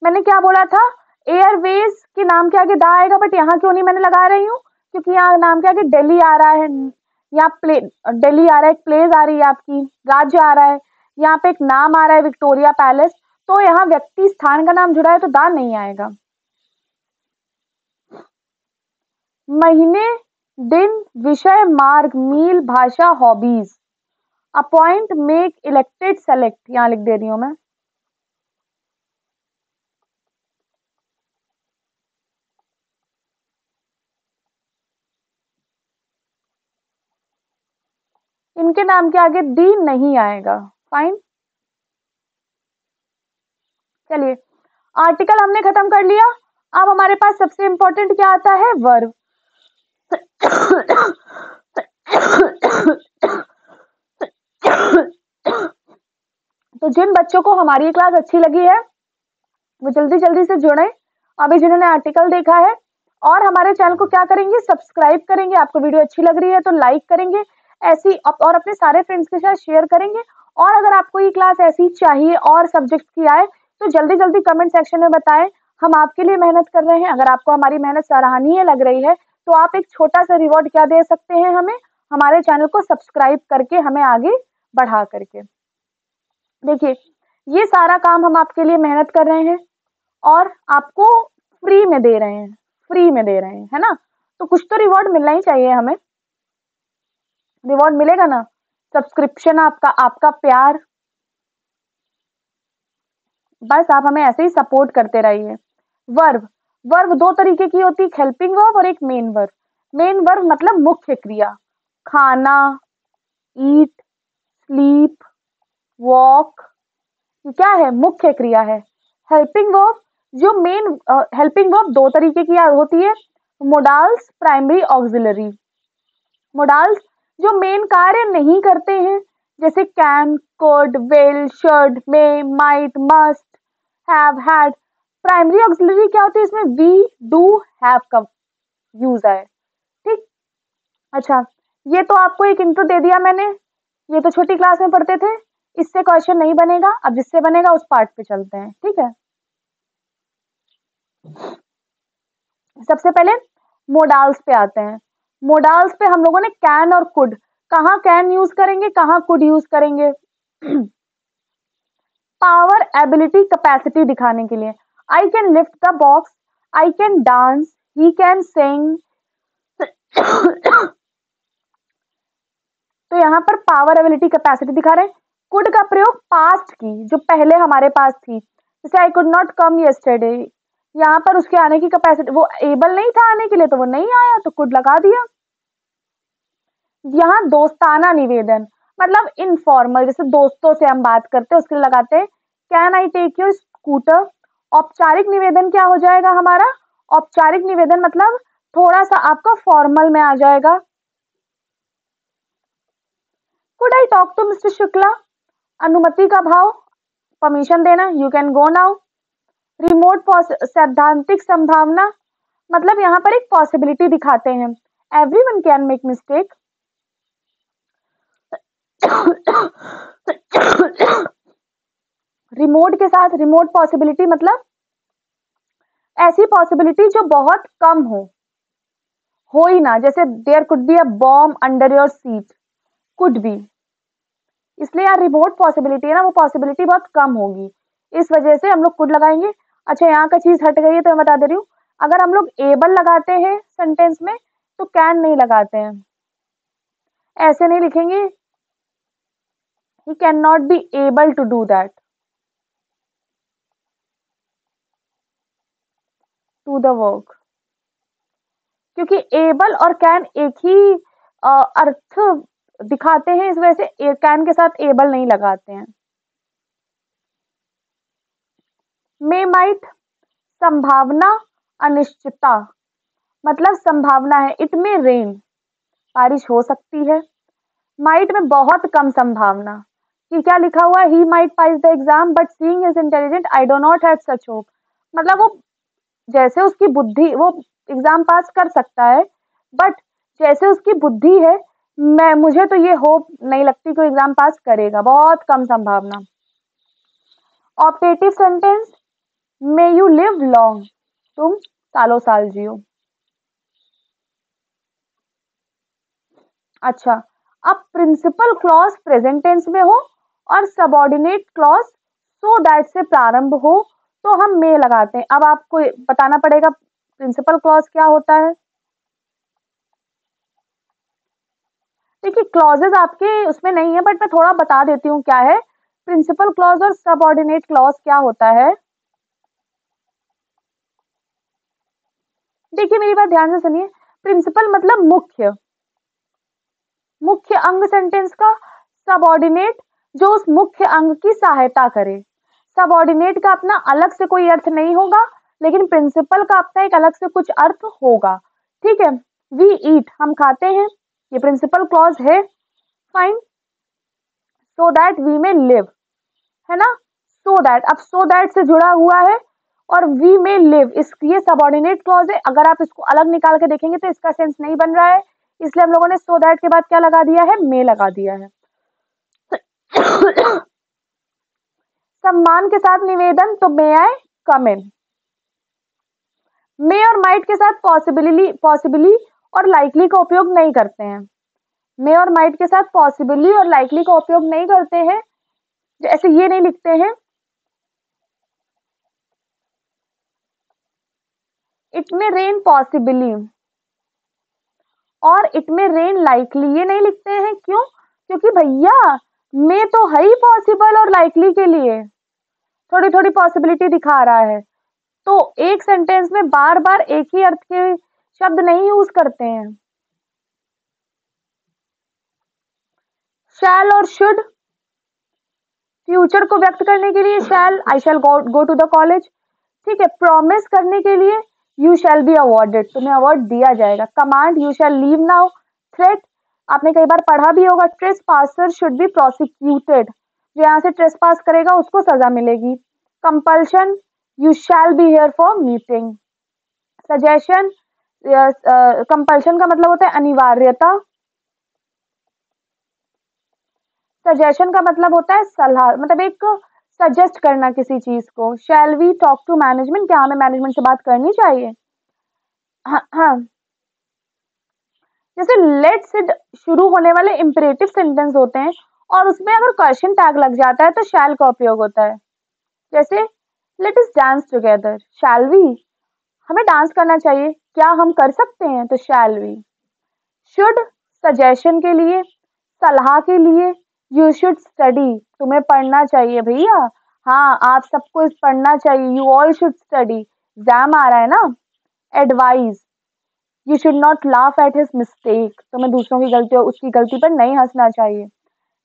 मैंने क्या बोला था, एयरवेज के नाम के आगे दा आएगा, बट यहाँ क्यों नहीं मैंने लगा रही हूँ, क्योंकि यहाँ नाम के आगे दिल्ली आ रहा है, यहाँ प्ले दिल्ली आ रहा है, एक प्लेस आ रही है आपकी, राज्य आ रहा है, यहाँ पे एक नाम आ रहा है विक्टोरिया पैलेस, तो यहाँ व्यक्ति स्थान का नाम जुड़ा है तो दा नहीं आएगा। महीने, दिन, विषय, मार्ग, मील, भाषा, hobbies, appoint, make, elected, select, यहाँ लिख दे रही हूँ मैं। इनके नाम के आगे दी नहीं आएगा, फाइन। चलिए, आर्टिकल हमने खत्म कर लिया। अब हमारे पास सबसे इंपॉर्टेंट क्या आता है, वर्ब। तो जिन बच्चों को हमारी ये क्लास अच्छी लगी है वो जल्दी जल्दी से जुड़े, अभी जिन्होंने आर्टिकल देखा है, और हमारे चैनल को क्या करेंगे, सब्सक्राइब करेंगे। आपको वीडियो अच्छी लग रही है तो लाइक करेंगे ऐसी, और अपने सारे फ्रेंड्स के साथ शेयर करेंगे। और अगर आपको ये क्लास ऐसी चाहिए और सब्जेक्ट की आए तो जल्दी जल्दी कमेंट सेक्शन में बताएं, हम आपके लिए मेहनत कर रहे हैं। अगर आपको हमारी मेहनत सराहनीय लग रही है तो आप एक छोटा सा रिवॉर्ड क्या दे सकते हैं हमें, हमारे चैनल को सब्सक्राइब करके हमें आगे बढ़ा करके। देखिए, ये सारा काम हम आपके लिए मेहनत कर रहे हैं और आपको फ्री में दे रहे हैं, फ्री में दे रहे हैं, है ना, तो कुछ तो रिवॉर्ड मिलना ही चाहिए हमें। रिवॉर्ड मिलेगा ना, सब्सक्रिप्शन, आपका आपका प्यार, बस आप हमें ऐसे ही सपोर्ट करते रहिए। वर्ब, वर्ब दो तरीके की होती है, हेल्पिंग वर्ब और एक मेन वर्ब। मेन वर्ब मतलब मुख्य क्रिया, खाना, ईट, स्लीप, वॉक, ये क्या है, मुख्य क्रिया है। हेल्पिंग वर्ब, जो मेन हेल्पिंग वर्ब दो तरीके की होती है, मोडाल्स, प्राइमरी, ऑक्सिलरी। मोडाल्स जो मेन कार्य नहीं करते हैं, जैसे can, could, will, should, may, might, must, have, had। Primary auxiliary क्या होती है, इसमें we, do, have का यूज है, ठीक। अच्छा, ये तो आपको एक इंट्रो दे दिया मैंने, ये तो छोटी क्लास में पढ़ते थे, इससे क्वेश्चन नहीं बनेगा। अब जिससे बनेगा उस पार्ट पे चलते हैं, ठीक है। सबसे पहले मोडाल्स पे आते हैं। मोडाल्स पे हम लोगों ने कैन और कुड, कहाँ कैन यूज करेंगे, कहाँ कुड यूज करेंगे, पावर, एबिलिटी, कैपेसिटी दिखाने के लिए। I can lift the box, I can dance, he can sing. तो यहाँ पर पावर, एबिलिटी, कैपेसिटी दिखा रहे हैं। कुड का प्रयोग पास्ट की, जो पहले हमारे पास थी, जैसे आई कुड नॉट कम यस्टरडे, यहाँ पर उसके आने की कैपेसिटी, वो एबल नहीं था आने के लिए तो वो नहीं आया, तो कुड लगा दिया। यहाँ दोस्ताना निवेदन, मतलब इनफॉर्मल, जैसे दोस्तों से हम बात करते हैं उसके लिए लगाते हैं can I take your scooter. औपचारिक निवेदन क्या हो जाएगा हमारा, औपचारिक निवेदन मतलब थोड़ा सा आपका फॉर्मल में आ जाएगा। Could I talk to mister Shukla, अनुमति का भाव, परमिशन देना, you can go now. Remote, सैद्धांतिक संभावना, मतलब यहाँ पर एक पॉसिबिलिटी दिखाते हैं, everyone can make mistake. Remote के साथ, रिमोट पॉसिबिलिटी मतलब ऐसी पॉसिबिलिटी जो बहुत कम हो ही ना, जैसे there could be a bomb under your seat, could be, इसलिए यार रिमोट पॉसिबिलिटी है ना, वो पॉसिबिलिटी बहुत कम होगी, इस वजह से हम लोग कुड लगाएंगे। अच्छा, यहाँ का चीज हट गई है तो मैं बता दे रही हूँ, अगर हम लोग एबल लगाते हैं सेंटेंस में तो कैन नहीं लगाते हैं, ऐसे नहीं लिखेंगे, he cannot be able to do that, to the work, क्योंकि एबल और कैन एक ही अर्थ दिखाते हैं, इस वजह से कैन के साथ एबल नहीं लगाते हैं। मे, माइट, संभावना, अनिश्चितता, मतलब संभावना है, इट मे रेन, बारिश हो सकती है। माइट में बहुत कम संभावना, कि क्या लिखा हुआ है, he might pass the exam but seeing is intelligent I do not have such hope, मतलब वो जैसे उसकी बुद्धि, वो एग्जाम पास कर सकता है बट जैसे उसकी बुद्धि है, मुझे तो ये होप नहीं लगती कोई एग्जाम पास करेगा, बहुत कम संभावना। Optative sentence, may you live long, तुम सालों साल जियो। अच्छा, अब प्रिंसिपल क्लॉज प्रेजेंट टेंस में हो और सबऑर्डिनेट क्लॉज सो दैट से प्रारंभ हो तो हम मे लगाते हैं। अब आपको बताना पड़ेगा प्रिंसिपल क्लॉज क्या होता है। देखिए, क्लॉजेज आपके उसमें नहीं है, बट मैं थोड़ा बता देती हूँ क्या है प्रिंसिपल क्लॉज और सबऑर्डिनेट क्लॉज क्या होता है। देखिए, मेरी बात ध्यान से सुनिए। प्रिंसिपल मतलब मुख्य, मुख्य अंग सेंटेंस का। सबऑर्डिनेट, जो उस मुख्य अंग की सहायता करे। सबऑर्डिनेट का अपना अलग से कोई अर्थ नहीं होगा, लेकिन प्रिंसिपल का अपना एक अलग से कुछ अर्थ होगा। ठीक है, वी ईट, हम खाते हैं, ये प्रिंसिपल क्लॉज है। फाइन, सो दैट वी में लिव, है ना। सो दैट, अब सो दैट से जुड़ा हुआ है और वी में लिव, इस ये सबऑर्डिनेट क्लॉज है। अगर आप इसको अलग निकाल के देखेंगे तो इसका सेंस नहीं बन रहा है, इसलिए हम लोगों ने सो दैट के बाद क्या लगा दिया है, मे लगा दिया है। सम्मान के साथ निवेदन, तो मे आई कम इन। मे और माइट के साथ पॉसिबली और लाइकली का उपयोग नहीं करते हैं। मे और माइट के साथ पॉसिबली और लाइकली का उपयोग नहीं करते हैं। जैसे ये नहीं लिखते हैं, इट में रेन पॉसिबली और इट में रेन लाइकली, ये नहीं लिखते हैं। क्यों? क्योंकि भैया मे तो है ही पॉसिबल और लाइकली के लिए, थोड़ी थोड़ी पॉसिबिलिटी दिखा रहा है। तो एक सेंटेंस में बार बार एक ही अर्थ के शब्द नहीं यूज करते हैं। शैल और शुड, फ्यूचर को व्यक्त करने के लिए शैल, आई शैल गो टू द कॉलेज। ठीक है, प्रॉमिस करने के लिए यू शैल बी अवॉर्डेड, तुम्हें अवार्ड दिया जाएगा। Command, you shall leave now. Threat, आपने कई बार पढ़ा भी होगा, trace passer should be prosecuted, जो यहाँ से ट्रेस पास करेगा उसको सजा मिलेगी। Compulsion, you shall be here for meeting. Suggestion, compulsion का मतलब होता है अनिवार्यता, सजेशन का मतलब होता है सलाह, मतलब एक सजेस्ट करना किसी चीज को। Shall we talk to management, क्या हमें मैनेजमेंट से बात करनी चाहिए। हाँ हाँ, जैसे लेट्स से शुरू होने वाले इंपरेटिव सेंटेंस होते हैं और उसमें अगर क्वेश्चन टैग लग जाता है तो शैल का उपयोग होता है। जैसे let us dance together, shall we, हमें डांस करना चाहिए, क्या हम कर सकते हैं, तो शैल वी। शुड, सजेशन के लिए, सलाह के लिए, यू शुड स्टडी, तुम्हें पढ़ना चाहिए भैया, हाँ आप सबको पढ़ना चाहिए, you all should study, exam आ रहा है ना। Advice, you should not laugh at his mistake, तुम्हें दूसरों की गलती, उसकी गलती पर नहीं हंसना चाहिए।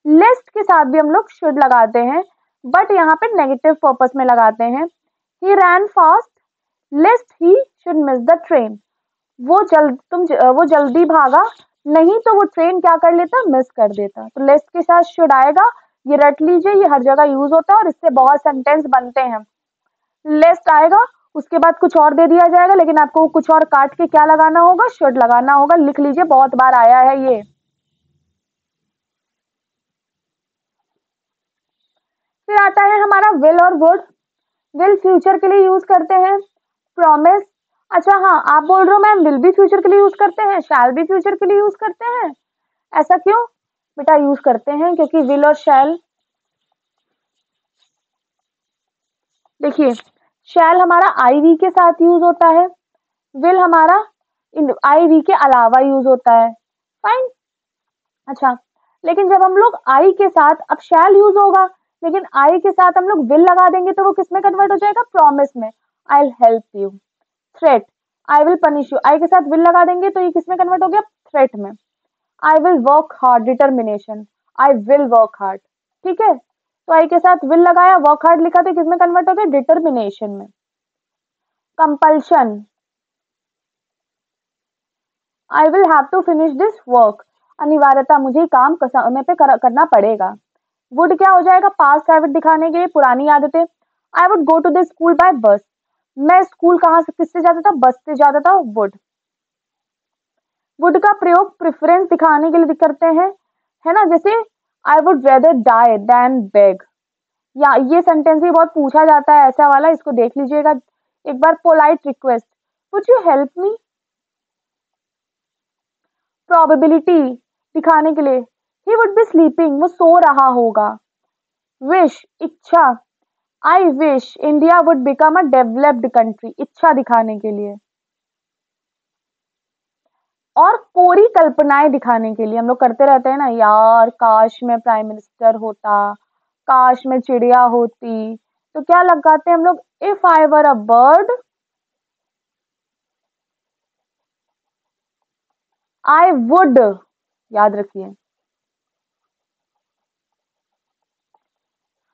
लिस्ट के साथ भी हम लोग शुड लगाते हैं, बट यहाँ पे नेगेटिव पर्पस में लगाते हैं। He ran fast, lest he should miss the train, वो जल्दी भागा, नहीं तो वो ट्रेन क्या कर लेता, मिस कर देता। तो लिस्ट के साथ शुड आएगा, ये रट लीजिए, ये हर जगह यूज होता है और इससे बहुत सेंटेंस बनते हैं। लिस्ट आएगा, उसके बाद कुछ और दे दिया जाएगा, लेकिन आपको कुछ और काट के क्या लगाना होगा, शुड लगाना होगा। लिख लीजिए, बहुत बार आया है ये। फिर आता है हमारा विल और वुड। विल फ्यूचर के लिए यूज करते हैं। प्रॉमिस, अच्छा हाँ, आप बोल रहे हो मैम विल भी फ्यूचर के लिए यूज करते हैं, शैल भी फ्यूचर के लिए यूज करते हैं, ऐसा क्यों? बेटा यूज करते हैं क्योंकि विल और शैल, देखिए शैल हमारा आई वी के साथ यूज होता है, विल हमारा आई वी के अलावा यूज होता है। फाइन, अच्छा, लेकिन जब हम लोग आई के साथ, अब शैल यूज होगा, लेकिन आई के साथ हम लोग विल लगा देंगे तो वो किस में कन्वर्ट हो जाएगा, प्रॉमिस में। I will help you. Threat, I will punish you, I के साथ विल लगा देंगे तो ये किस में कन्वर्ट हो गया, थ्रेट में। I will work hard, determination, I will work hard. ठीक है, तो आई के साथ विल लगाया, वर्क हार्ड लिखा, तो किसमें कन्वर्ट हो गया, डिटर्मिनेशन में। Compulsion, I will have to finish this work, अनिवार्यता, मुझे काम समय पे करना पड़ेगा। वुड क्या हो जाएगा, पास्ट हैबिट दिखाने के लिए, पुरानी आदतें। I would go to the school by bus, मैं स्कूल कहाँ से किससे जाता था, बस से जाता था, वुड। वुड का प्रयोग प्रेफरेंस दिखाने के लिए करते हैं, है ना, जैसे I would rather die than beg. या ये सेंटेंस भी बहुत पूछा जाता है ऐसा वाला, इसको देख लीजिएगा एक बार। Polite request, would you help me. Probability दिखाने के लिए, ही वुड बी स्लीपिंग, वो सो रहा होगा। विश, इच्छा, I wish India would become a developed country, इच्छा दिखाने के लिए। और कोरी कल्पनाएं दिखाने के लिए, हम लोग करते रहते हैं ना, यार काश मैं प्राइम मिनिस्टर होता, काश मैं चिड़िया होती, तो क्या लगाते हैं हम लोग, if I were a bird I would, याद रखिए,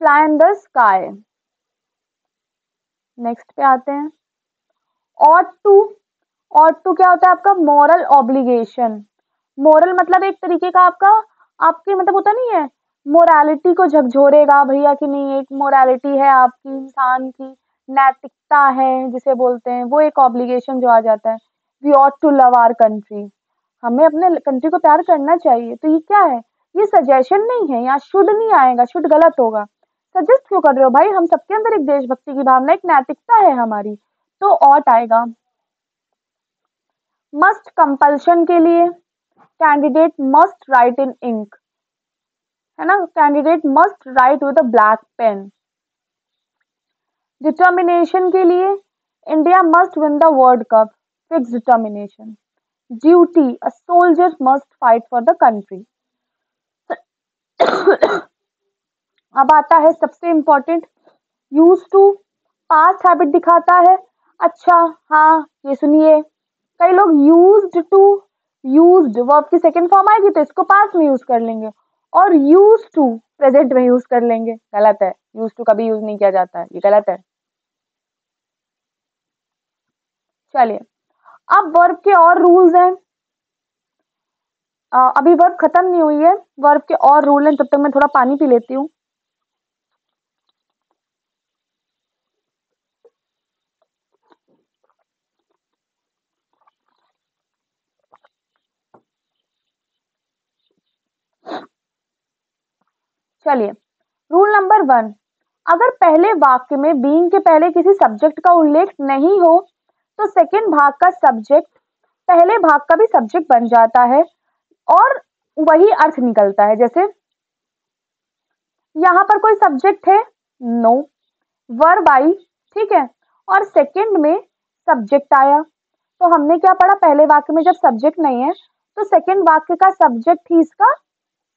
fly in the sky. Next पे आते हैं, ऑट टू। ऑट टू क्या होता है आपका, मॉरल ऑब्लिगेशन। मोरल मतलब एक तरीके का आपका, आपके मतलब होता नहीं है, मोरालिटी को झकझोरेगा भैया कि नहीं, एक मोरालिटी है आपकी, इंसान की नैतिकता है जिसे बोलते हैं, वो एक ऑब्लिगेशन जो आ जाता है। We ought to love our country, हमें अपने कंट्री को प्यार करना चाहिए। तो ये क्या है, ये सजेशन नहीं है, यहाँ शुड नहीं आएगा, शुड गलत होगा। सजेस्ट क्यों कर रहे हो भाई, हम सबके अंदर एक देशभक्ति की भावना, एक नैतिकता है हमारी, तो ऑट आएगा। मस्ट कंपल्शन के लिए, candidate must write in ink, है ना, candidate must write with a black pen. Determination के लिए, India must win the world cup, fix determination. Duty, a soldier must fight for the country. अब आता है सबसे important, use to, past habit दिखाता है। अच्छा, हाँ ये सुनिए, कई लोग यूज्ड टू, यूज्ड वर्ब की सेकंड फॉर्म आएगी तो इसको पास्ट में यूज कर लेंगे, और यूज टू प्रेजेंट में यूज कर लेंगे, गलत है, यूज टू कभी यूज नहीं किया जाता है, ये गलत है। चलिए, अब वर्ब के और रूल्स हैं। अभी वर्ब खत्म नहीं हुई है, वर्ब के और रूल हैं, तब तक मैं थोड़ा पानी पी लेती हूँ। चलिए, रूल नंबर 1, अगर पहले वाक्य में बीइंग के पहले किसी सब्जेक्ट का उल्लेख नहीं हो तो सेकंड भाग का सब्जेक्ट पहले भाग का भी सब्जेक्ट बन जाता है और वही अर्थ निकलता है। जैसे यहाँ पर कोई सब्जेक्ट है, नो, वर्ब आई, ठीक है, और सेकंड में सब्जेक्ट आया, तो हमने क्या पढ़ा, पहले वाक्य में जब सब्जेक्ट नहीं है तो सेकंड वाक्य का सब्जेक्ट ही इसका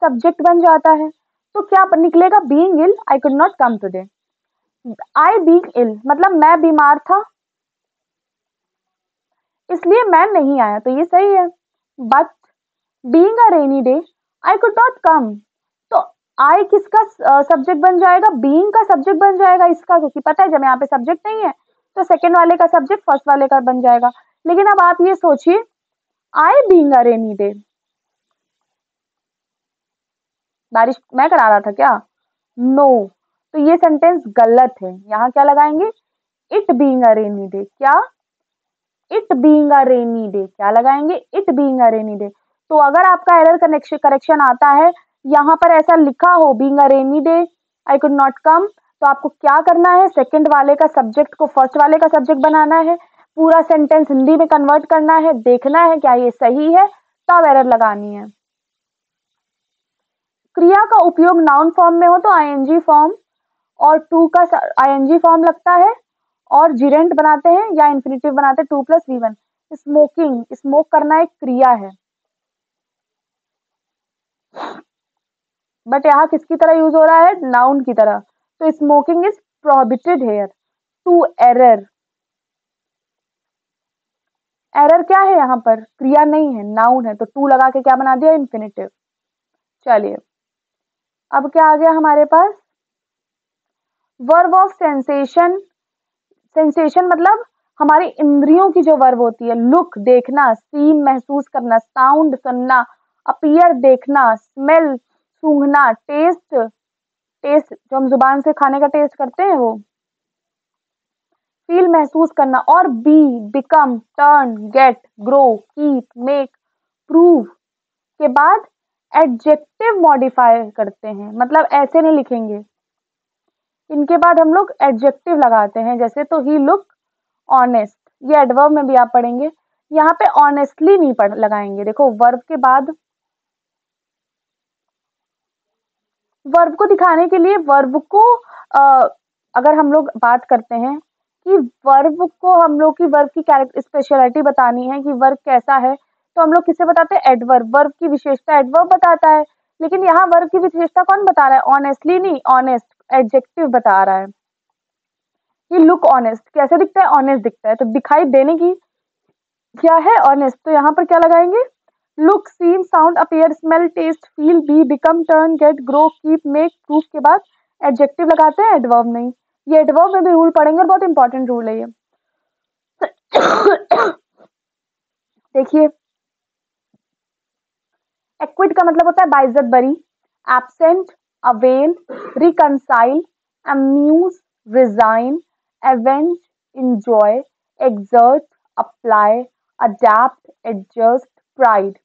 सब्जेक्ट बन जाता है। तो क्या निकलेगा, being ill I could not come today. I being ill मतलब मैं बीमार था इसलिए मैं नहीं आया, तो ये सही है। But being a rainy day I could not कम, तो आई किसका सब्जेक्ट बन जाएगा, बीइंग का सब्जेक्ट बन जाएगा इसका, क्योंकि पता है जब यहाँ पे सब्जेक्ट नहीं है तो सेकंड वाले का सब्जेक्ट फर्स्ट वाले का बन जाएगा। लेकिन अब आप ये सोचिए, I being a rainy day, बारिश मैं करा रहा था क्या, नो, तो ये सेंटेंस गलत है, यहाँ क्या लगाएंगे, it being a rainy day, क्या, it being a rainy day, क्या लगाएंगे, it being a rainy day. तो अगर आपका एरर करेक्शन आता है, यहाँ पर ऐसा लिखा हो being a rainy day I could not कम, तो आपको क्या करना है, सेकंड वाले का सब्जेक्ट को फर्स्ट वाले का सब्जेक्ट बनाना है, पूरा सेंटेंस हिंदी में कन्वर्ट करना है, देखना है क्या ये सही है, तब एरर लगानी है। क्रिया का उपयोग नाउन फॉर्म में हो तो आईएनजी फॉर्म और टू का आईएनजी फॉर्म लगता है और जिरेंट बनाते हैं या इंफिनिटिव बनाते हैं, 2+V1। स्मोकिंग, स्मोक करना एक क्रिया है, बट यहाँ किसकी तरह यूज हो रहा है, नाउन की तरह, तो smoking is prohibited here. To error, error क्या है, यहाँ पर क्रिया नहीं है, नाउन है, तो टू लगा के क्या बना दिया, इंफिनिटिव। चलिए, अब क्या आ गया हमारे पास, वर्ब ऑफ सेंसेशन। सेंसेशन मतलब हमारी इंद्रियों की जो वर्ब होती है, लुक देखना, सी महसूस करना, साउंड सुनना, अपीयर देखना, स्मेल सूंघना, टेस्ट, टेस्ट जो हम जुबान से खाने का टेस्ट करते हैं वो, फील महसूस करना, और be become, turn, get, grow, keep, make, prove के बाद एडजेक्टिव मॉडिफाई करते हैं, मतलब ऐसे नहीं लिखेंगे, इनके बाद हम लोग एडजेक्टिव लगाते हैं। जैसे तो ही लुक ऑनेस्ट, ये एडवर्ब में भी आप पढ़ेंगे। यहाँ पे ऑनेस्टली नहीं पढ़ लगाएंगे। देखो वर्ब के बाद, वर्ब को दिखाने के लिए वर्ब को अगर हम लोग बात करते हैं कि वर्ब को हम लोग की वर्ब की कैरेक्टर स्पेशलिटी बतानी है कि वर्ब कैसा है, तो हम लोग किसे बताते हैं? एडवर्ब। वर्ब की विशेषता एडवर्ब बताता है, लेकिन यहाँ वर्ब की विशेषता कौन बता रहा है? ऑनेस्टली नहीं, ऑनेस्ट एडजेक्टिव बता रहा है कि लुक ऑनेस्ट कैसे दिखता है? ऑनेस्ट दिखता है। तो दिखाई देने की क्या है? ऑनेस्ट। तो यहाँ पर क्या लगाएंगे? Look, seen, sound, appear, smell, taste, feel, be, become, turn, get, grow, keep, make, proof के बाद एडजेक्टिव लगाते हैं, एडवर्ब नहीं। ये एडवर्ब में भी रूल पढ़ेंगे और बहुत इंपॉर्टेंट रूल है ये। देखिए, एक्विट का मतलब होता है बाइज्जत बरी, absent, avail, reconcile, amuse, resign, avenge, enjoy, exert, apply, adapt, adjust, pride.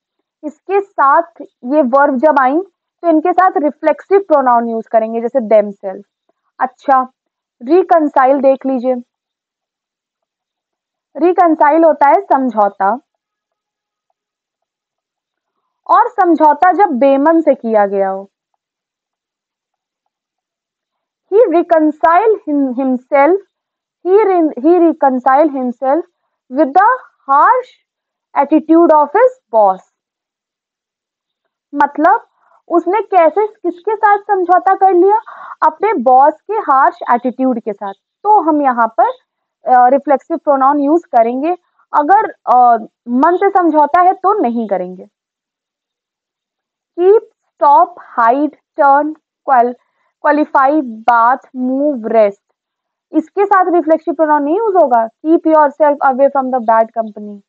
इसके साथ ये वर्ब जब आई तो इनके साथ रिफ्लेक्सिव प्रोनाउन यूज करेंगे, जैसे देमसेल्फ। अच्छा, रिकंसाइल देख लीजिए। रिकंसाइल होता है समझौता, और समझौता जब बेमन से किया गया हो। he reconciled himself he reconciled himself with the harsh attitude of his boss। मतलब उसने कैसे किसके साथ समझौता कर लिया? अपने बॉस के हार्श एटीट्यूड के साथ। तो हम यहाँ पर रिफ्लेक्सिव प्रोनाउन यूज करेंगे। अगर मन से समझौता है तो नहीं करेंगे। Keep, stop, hide, turn, qualify, bath, move, rest, इसके साथ रिफ्लेक्सिव प्रोनाउन नहीं यूज होगा। Keep yourself away from the bad company,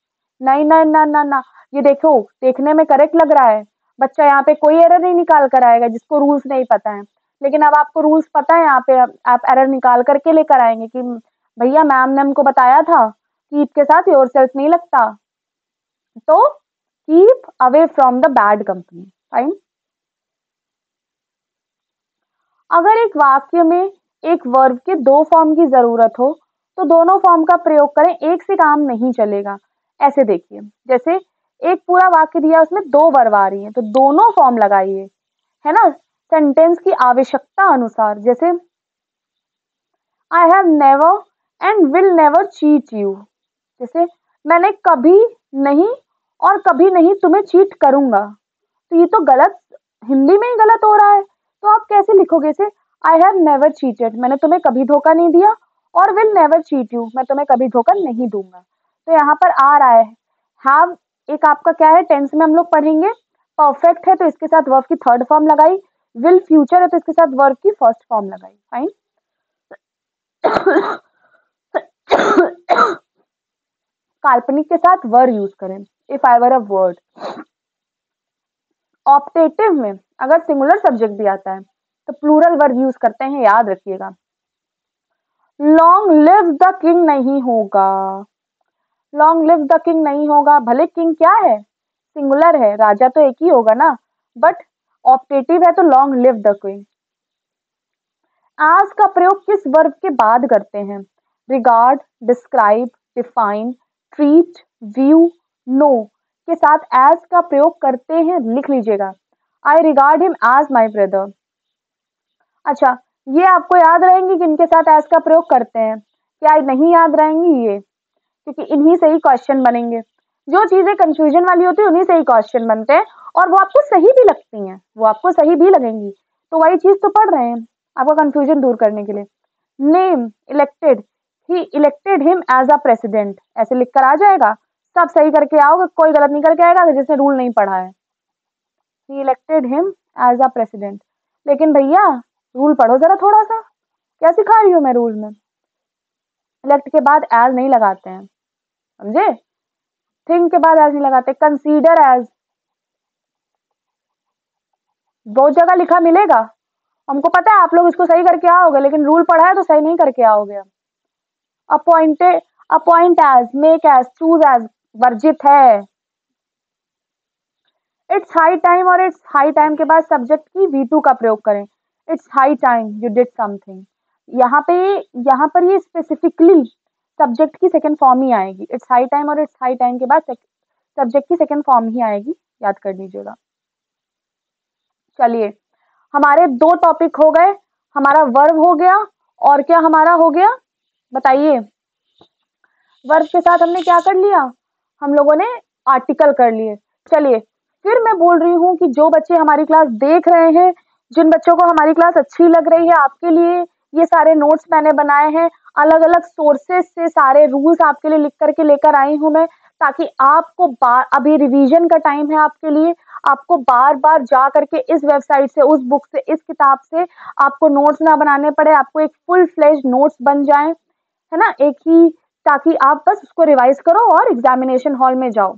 नहीं ना ना ना ना। ये देखो, देखने में करेक्ट लग रहा है, बच्चा यहाँ पे कोई एरर नहीं निकाल कर आएगा जिसको रूल्स नहीं पता है। लेकिन अब आपको रूल्स पता है, यहाँ पे आप एरर निकाल करके लेकर आएंगे कि भैया मैम ने हमको बताया था कीप के साथ योरसेल्फ नहीं लगता, तो keep away from the bad company. Fine. अगर एक वाक्य में एक वर्ब के दो फॉर्म की जरूरत हो तो दोनों फॉर्म का प्रयोग करें, एक से काम नहीं चलेगा। ऐसे देखिए, जैसे एक पूरा वाक्य दिया, उसमें दो वर्ब आ रही है, तो दोनों फॉर्म लगाइए, है ना, सेंटेंस की आवश्यकता अनुसार। जैसे I have never and will never cheat you, जैसे मैंने कभी नहीं और कभी नहीं तुम्हें चीट करूंगा। तो ये तो गलत, हिंदी में ही गलत हो रहा है। तो आप कैसे लिखोगे इसे? आई हैव नेवर चीटेड, मैंने तुम्हें कभी धोखा नहीं दिया, और विल नेवर चीट यू, मैं तुम्हें कभी धोखा नहीं दूंगा। तो यहाँ पर आ रहा है हैव, एक आपका क्या है, टेंस में हम लोग पढ़ेंगे। परफेक्ट है तो इसके साथ वर्ब की थर्ड फॉर्म लगाई, विल फ्यूचर है तो इसके साथ वर्ब की फर्स्ट फॉर्म लगाई। फाइन। काल्पनिक के साथ वर यूज करें, if I were a word. Optative में अगर सिंगुलर सब्जेक्ट भी आता है तो प्लूरल वर्ब यूज करते हैं, याद रखिएगा। लॉन्ग लिव द किंग नहीं होगा, लॉन्ग लिव द किंग नहीं होगा, भले किंग क्या है, सिंगुलर है, राजा तो एक ही होगा ना, बट ऑप्टेटिव है तो लॉन्ग लिव द किंग। आज का प्रयोग किस वर्ब के बाद करते हैं? Regard, describe, define, treat, view, know के साथ एज का प्रयोग करते हैं, लिख लीजिएगा। I regard him as my brother. अच्छा, ये आपको याद रहेंगी कि इनके साथ एज का प्रयोग करते हैं, क्या नहीं याद रहेंगी ये? क्योंकि इन्हीं से ही क्वेश्चन बनेंगे। जो चीजें कंफ्यूजन वाली होती है उन्हीं से ही क्वेश्चन बनते हैं, और वो आपको सही भी लगती हैं, वो आपको सही भी लगेंगी। तो वही चीज तो पढ़ रहे हैं आपका कंफ्यूजन दूर करने के लिए। Name, elected, he elected him as a president, ऐसे लिखकर आ जाएगा। सब सही करके आओगे, कोई गलत नहीं करके आएगा जिसने रूल नहीं पढ़ा है। He elected him as a president. लेकिन भैया रूल पढ़ो जरा थोड़ा सा, क्या सिखा रही हूँ मैं रूल में? इलेक्ट के बाद एज नहीं लगाते हैं, समझे? थिंक के बाद एज नहीं लगाते। कंसीडर एज दो जगह लिखा मिलेगा, हमको पता है आप लोग इसको सही करके आओगे, लेकिन रूल पढ़ा है तो सही नहीं करके आओगे। Appointed, appoint as, make as, choose as वर्जित है। इट्स हाई टाइम और इट्स हाई टाइम के बाद सब्जेक्ट की V2 का प्रयोग करें। It's high time you did something. यहाँ पे यहाँ पर ये स्पेसिफिकली सब्जेक्ट की सेकंड फॉर्म ही आएगी। इट्स हाई टाइम और इट्स हाई टाइम के बाद सब्जेक्ट की सेकंड फॉर्म ही आएगी, याद कर लीजिएगा। चलिए, हमारे दो टॉपिक हो गए, हमारा वर्ब हो गया और क्या हमारा हो गया बताइए। वर्ब के साथ हमने क्या कर लिया, हम लोगों ने आर्टिकल कर लिए। चलिए, फिर मैं बोल रही हूँ कि जो बच्चे हमारी क्लास देख रहे हैं, जिन बच्चों को हमारी क्लास अच्छी लग रही है, आपके लिए ये सारे नोट्स मैंने बनाए हैं, अलग अलग सोर्सेस से सारे रूल्स आपके लिए लिख करके लेकर आई हूँ मैं, ताकि आपको अभी रिवीजन का टाइम है आपके लिए, आपको बार बार जा करके इस वेबसाइट से, उस बुक से, इस किताब से आपको नोट्स ना बनाने पड़े, आपको एक फुल फ्लेज नोट्स बन जाए, है ना, एक ही, ताकि आप बस उसको रिवाइज करो और एग्जामिनेशन हॉल में जाओ।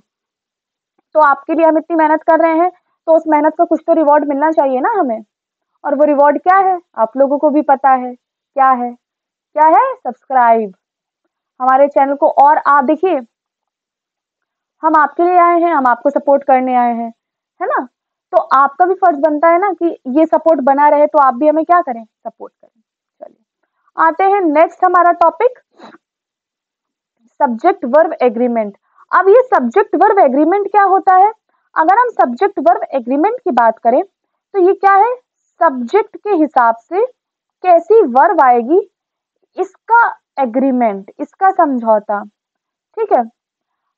तो आपके लिए हम इतनी मेहनत कर रहे हैं, तो उस मेहनत का कुछ तो रिवॉर्ड मिलना चाहिए ना हमें। और वो रिवॉर्ड क्या है, आप लोगों को भी पता है क्या है, क्या है, सब्सक्राइब हमारे चैनल को। और आप देखिए, हम आपके लिए आए हैं, हम आपको सपोर्ट करने आए हैं, है ना, तो आपका भी फर्ज बनता है ना कि ये सपोर्ट बना रहे, तो आप भी हमें क्या करें, सपोर्ट करें। चलिए, आते हैं नेक्स्ट हमारा टॉपिक, सब्जेक्ट वर्ब एग्रीमेंट। अब ये सब्जेक्ट वर्ब एग्रीमेंट क्या होता है, अगर हम सब्जेक्ट वर्ब एग्रीमेंट की बात करें तो ये क्या है, सब्जेक्ट के हिसाब से कैसी वर्ब आएगी, इसका एग्रीमेंट, इसका समझौता। ठीक है,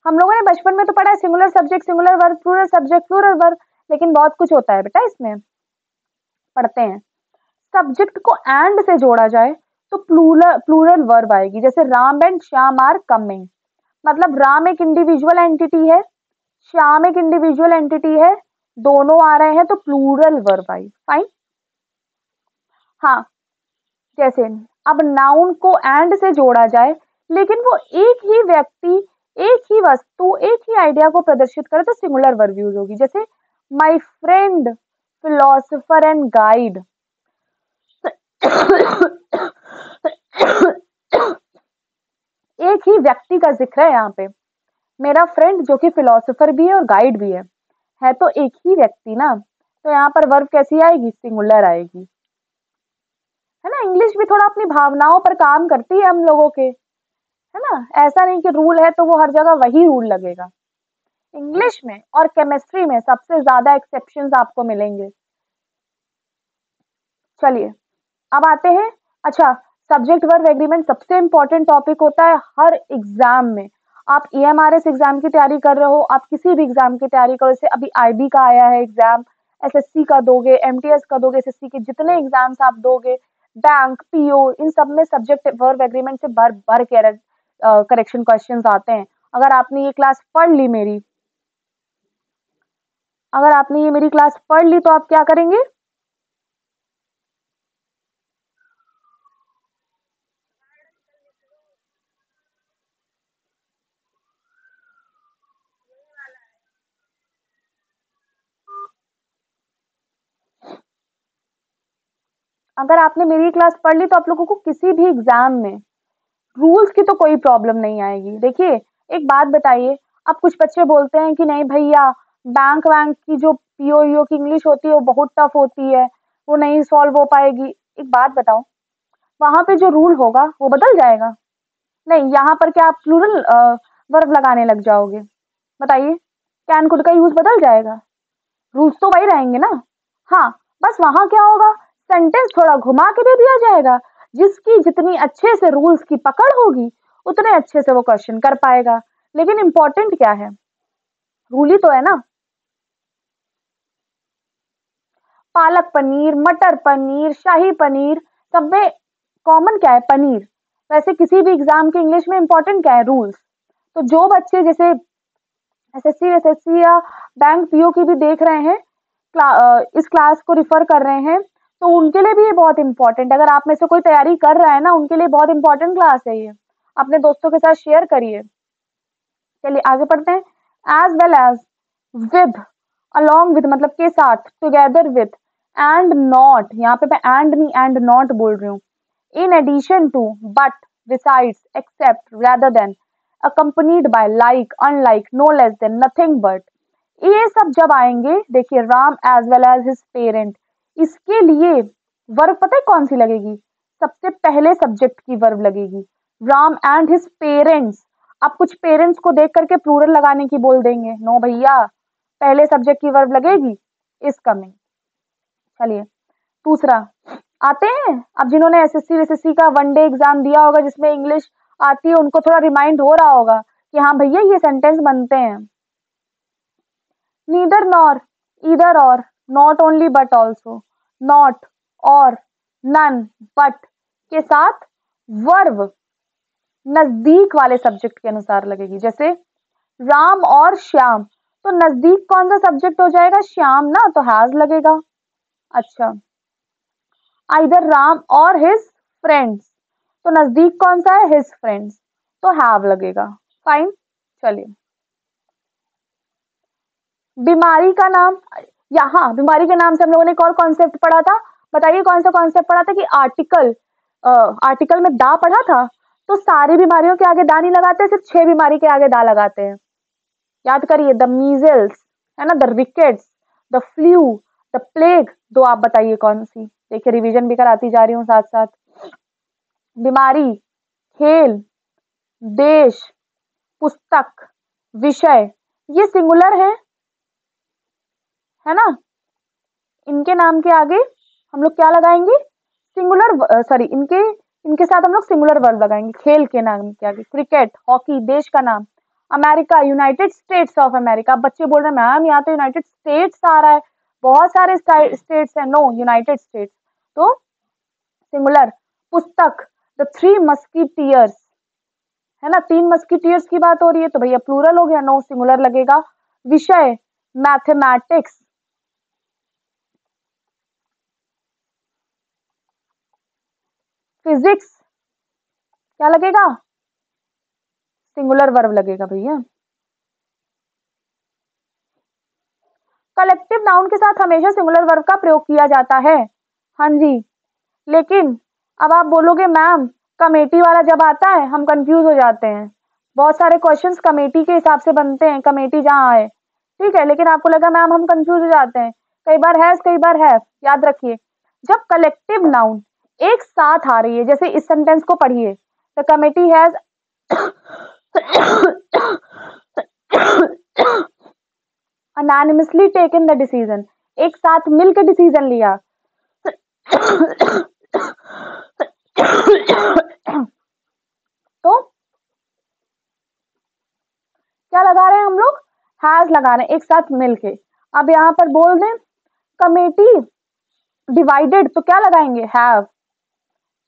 हम लोगों ने बचपन में तो पढ़ा है singular subject singular verb, plural subject plural verb, लेकिन बहुत कुछ होता है बेटा इसमें, पढ़ते हैं। सब्जेक्ट को एंड से जोड़ा जाए तो प्लूरल प्लूरल वर्ब आएगी, जैसे Ram and Shyam are coming, मतलब राम एक इंडिविजुअल एंटिटी है, श्याम एक इंडिविजुअल एंटिटी है, दोनों आ रहे हैं तो प्लूरल वर्ब आई। फाइन। हाँ, जैसे अब नाउन को एंड से जोड़ा जाए लेकिन वो एक ही व्यक्ति, एक ही वस्तु, एक ही आइडिया को प्रदर्शित करे तो सिंगुलर वर्ब यूज होगी, जैसे my friend philosopher and guide. एक ही व्यक्ति का जिक्र है यहाँ पे, मेरा फ्रेंड जो कि फिलोसोफर भी है और गाइड भी है तो एक ही व्यक्ति ना, तो यहाँ पर वर्ब कैसी आएगी, सिंगुलर आएगी, है ना। इंग्लिश भी थोड़ा अपनी भावनाओं पर काम करती है हम लोगों के, है ना, ऐसा नहीं कि रूल है तो वो हर जगह वही रूल लगेगा। इंग्लिश में और केमिस्ट्री में सबसे ज्यादा एक्सेप्शंस आपको मिलेंगे। चलिए, अब आते हैं, अच्छा, सब्जेक्ट वर्ब एग्रीमेंट सबसे इंपॉर्टेंट टॉपिक होता है हर एग्जाम में। आप EMRS एग्जाम की तैयारी कर रहे हो, आप किसी भी एग्जाम की तैयारी करो, जैसे अभी IB का आया है एग्जाम, SSC का दोगे, MTS का दोगे, SSC के जितने एग्जाम्स आप दोगे, बैंक, PO, इन सब में सब्जेक्ट वर्ब एग्रीमेंट से भर भर के करेक्शन क्वेश्चंस आते हैं। अगर आपने ये क्लास पढ़ ली मेरी, अगर आपने ये मेरी क्लास पढ़ ली तो आप क्या करेंगे, अगर आपने मेरी क्लास पढ़ ली तो आप लोगों को किसी भी एग्जाम में रूल्स की तो कोई प्रॉब्लम नहीं आएगी। देखिए, एक बात बताइए, अब कुछ बच्चे बोलते हैं कि नहीं भैया, बैंक वैंक की जो PO की इंग्लिश होती है वो बहुत टफ होती है, वो नहीं सॉल्व हो पाएगी। एक बात बताओ, वहां पे जो रूल होगा वो बदल जाएगा? नहीं, यहाँ पर क्या आप प्लूरल वर्ब लगाने लग जाओगे? बताइए, कैन कुड का यूज बदल जाएगा? रूल्स तो वही रहेंगे ना। हाँ, बस वहां क्या होगा, सेंटेंस थोड़ा घुमा के दे दिया जाएगा, जिसकी जितनी अच्छे से रूल्स की पकड़ होगी उतने अच्छे से वो क्वेश्चन कर पाएगा। लेकिन इंपॉर्टेंट क्या है, रूल ही तो है ना। पालक पनीर, मटर पनीर, शाही पनीर, सब में कॉमन क्या है, पनीर। वैसे किसी भी एग्जाम के इंग्लिश में इंपॉर्टेंट क्या है, रूल्स। तो जो बच्चे जैसे SSC या बैंक PO की भी देख रहे हैं, इस क्लास को रिफर कर रहे हैं, तो उनके लिए भी ये बहुत इंपॉर्टेंट है। अगर आप में से कोई तैयारी कर रहा है ना, उनके लिए बहुत इंपॉर्टेंट क्लास है ये, अपने दोस्तों के साथ शेयर करिए। चलिए आगे पढ़ते हैं। As well as, with, along with मतलब के साथ, टुगेदर विद, एंड नॉट, यहाँ पे मैं एंड नहीं एंड नॉट बोल रही हूँ, in addition to, but, besides, except, rather than, accompanied by, like, unlike, no less than, nothing but, ये सब जब आएंगे, देखिए Ram as well as his parent, इसके लिए वर्ब पता है कौन सी लगेगी? सबसे पहले सब्जेक्ट की वर्ब लगेगी, राम एंड हिज पेरेंट्स। आप कुछ पेरेंट्स को देख करके प्लूरल लगाने की बोल देंगे, नो भैया, पहले सब्जेक्ट की वर्ब लगेगी, इज कमिंग। चलिए दूसरा आते हैं। अब जिन्होंने एसएससी वेसएससी का वन डे एग्जाम दिया होगा जिसमें इंग्लिश आती है, उनको थोड़ा रिमाइंड हो रहा होगा कि हाँ भैया ये सेंटेंस बनते हैं। नीदर नॉर, ईदर और, not only but also, not और, नन बट के साथ वर्ब नजदीक वाले सब्जेक्ट के अनुसार लगेगी। जैसे राम और श्याम, तो नजदीक कौन सा सब्जेक्ट हो जाएगा? श्याम ना, तो हैज लगेगा। अच्छा, आइदर राम और हिज फ्रेंड्स, तो नजदीक कौन सा है? हिज फ्रेंड्स, तो हैव लगेगा। फाइन। चलिए बीमारी का नाम, यहाँ बीमारी के नाम से हम लोगों ने एक और कॉन्सेप्ट पढ़ा था, बताइए कौन सा कॉन्सेप्ट पढ़ा था? कि आर्टिकल, आर्टिकल में दा पढ़ा था, तो सारी बीमारियों के आगे दा नहीं लगाते, सिर्फ 6 बीमारी के आगे दा लगाते हैं। याद करिए, द मीजल्स है ना, the rickets, the flu, the plague. दो आप बताइए कौन सी? देखिए रिवीजन भी कराती जा रही हूँ साथ साथ। बीमारी, खेल, देश, पुस्तक, विषय, ये सिंगुलर है ना, इनके नाम के आगे हम लोग क्या लगाएंगे? सिंगुलर, सॉरी, इनके इनके साथ हम लोग सिंगुलर वर्ब लगाएंगे। खेल के नाम के आगे क्रिकेट, हॉकी, देश का नाम America, United states of America. अब बच्चे बोल रहे हैं मैम यहाँ तो यूनाइटेड स्टेट्स आ रहा है, बहुत सारे स्टेट्स हैं। नो, यूनाइटेड स्टेट्स, तो सिंगुलर। पुस्तक, द थ्री मस्कीटियर्स, है ना, 3 मस्कीटियर्स की बात हो रही है, तो भैया प्लूरल हो गया, नो सिंगुलर लगेगा। विषय, मैथमेटिक्स, फिजिक्स, क्या लगेगा? सिंगुलर वर्ब लगेगा भैया। कलेक्टिव नाउन के साथ हमेशा सिंगुलर वर्ब का प्रयोग किया जाता है, हाँ जी। लेकिन अब आप बोलोगे मैम कमेटी वाला जब आता है हम कंफ्यूज हो जाते हैं, बहुत सारे क्वेश्चंस कमेटी के हिसाब से बनते हैं, कमेटी जहाँ आए, ठीक है, लेकिन आपको लगा मैम हम कंफ्यूज हो जाते हैं, कई बार हैज कई बार हैव। याद रखिए, जब कलेक्टिव नाउन एक साथ आ रही है, जैसे इस सेंटेंस को पढ़िए, the committee has unanimously taken the decision, एक साथ मिलकर डिसीजन लिया। तो क्या लगा रहे हैं हम लोग? हैज लगा रहे हैं एक साथ मिलके। अब यहाँ पर बोल दें कमेटी डिवाइडेड, तो क्या लगाएंगे? हैव।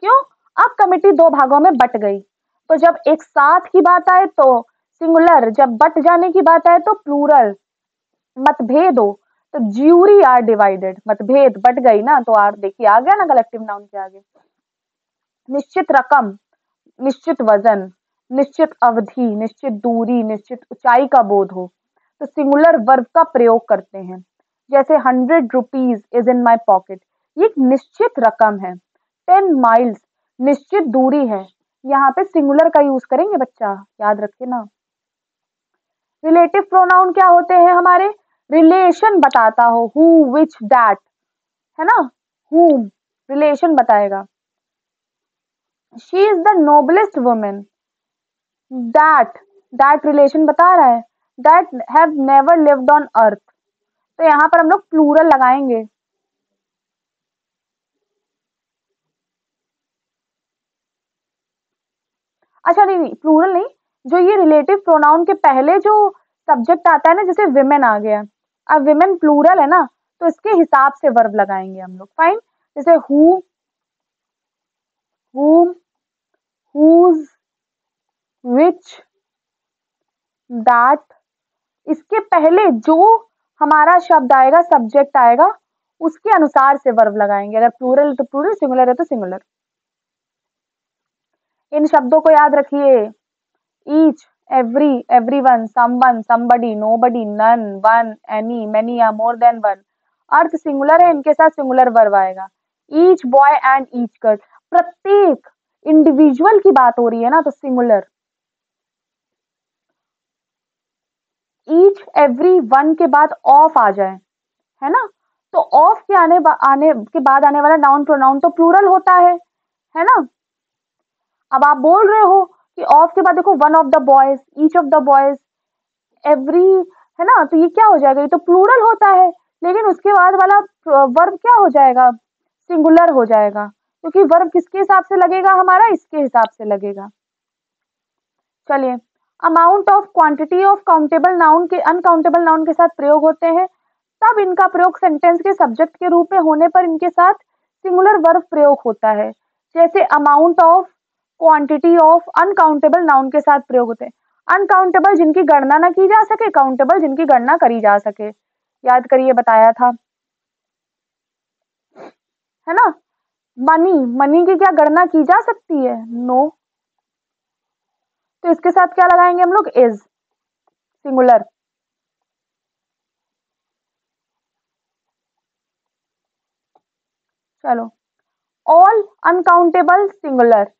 क्यों? अब कमेटी 2 भागों में बट गई, तो जब एक साथ की बात आए तो सिंगुलर, जब बट जाने की बात आए तो प्लूरल। मतभेद हो तो ज्यूरी आर डिवाइडेड, मतभेद बट गई ना, तो आर देखिए आ गया ना कलेक्टिव नाउन के आगे। निश्चित रकम, निश्चित वजन, निश्चित अवधि, निश्चित दूरी, निश्चित ऊंचाई का बोध हो, तो सिंगुलर वर्ब का प्रयोग करते हैं। जैसे 100 rupees is in my pocket, ये एक निश्चित रकम है। 10 माइल्स, निश्चित दूरी है, यहाँ पे सिंगुलर का यूज करेंगे बच्चा, याद रखिए ना। रिलेटिव प्रोनाउन क्या होते हैं? हमारे रिलेशन बताता हो, हु, विच, दैट, है ना, whom, रिलेशन बताएगा। She is the noblest women, that relation बता रहा है, that have never lived on earth, तो यहाँ पर हम लोग प्लूरल लगाएंगे। अच्छा नहीं नहीं, प्लूरल नहीं, जो ये रिलेटिव प्रोनाउन के पहले जो सब्जेक्ट आता है ना, जैसे विमेन आ गया, अब विमेन प्लूरल है ना, तो इसके हिसाब से वर्ब लगाएंगे हम लोग। फाइन। जैसे who, whom, whose, which, that, इसके पहले जो हमारा शब्द आएगा, सब्जेक्ट आएगा, उसके अनुसार से वर्ब लगाएंगे। अगर प्लूरल है तो प्लूरल, सिंगुलर है तो सिंगुलर। इन शब्दों को याद रखिए, each, every, everyone, someone, somebody, nobody, none, one, any, many या मोर देन वन। अर्थ सिंगुलर है, इनके साथ सिंगुलर वर्ब आएगा। Each boy and each girl, प्रत्येक इंडिविजुअल की बात हो रही है ना, तो सिंगुलर। ईच एवरी वन के बाद ऑफ आ जाए, है ना, तो ऑफ के आने के बाद आने वाला नाउन प्रोनाउन तो प्लूरल होता है ना। अब आप बोल रहे हो कि ऑफ के बाद देखो one of the boys, each of the boys, every, है ना, तो ये क्या हो जाएगा, ये तो प्लूरल होता है, लेकिन उसके बाद वाला वर्ब क्या हो जाएगा, सिंगुलर हो जाएगा, क्योंकि वर्ब किसके हिसाब से लगेगा, हमारा इसके हिसाब से लगेगा। चलिए, amount of quantity of countable noun के अनकाउंटेबल नाउन के साथ प्रयोग होते हैं, तब इनका प्रयोग सेंटेंस के सब्जेक्ट के रूप में होने पर इनके साथ सिंगुलर वर्ब प्रयोग होता है। जैसे amount of quantity of uncountable noun के साथ प्रयोग होते हैं। अनकाउंटेबल जिनकी गणना ना की जा सके, काउंटेबल जिनकी गणना करी जा सके। याद करिए, बताया था, है ना। मनी, मनी की क्या गणना की जा सकती है, नो, तो इसके साथ क्या लगाएंगे हम लोग, इज, सिंगुलर। चलो, all uncountable singular,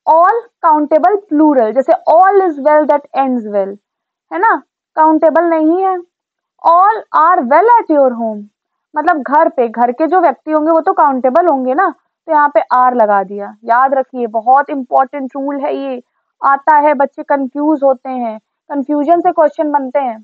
all countable plural, जैसे all is well that ends well, है ना, काउंटेबल नहीं है। All are well at your home, मतलब घर पे, घर के जो व्यक्ति होंगे वो तो काउंटेबल होंगे ना, तो यहाँ पे आर लगा दिया। याद रखिए, बहुत इंपॉर्टेंट रूल है ये, आता है, बच्चे कंफ्यूज होते हैं, कंफ्यूजन से क्वेश्चन बनते हैं।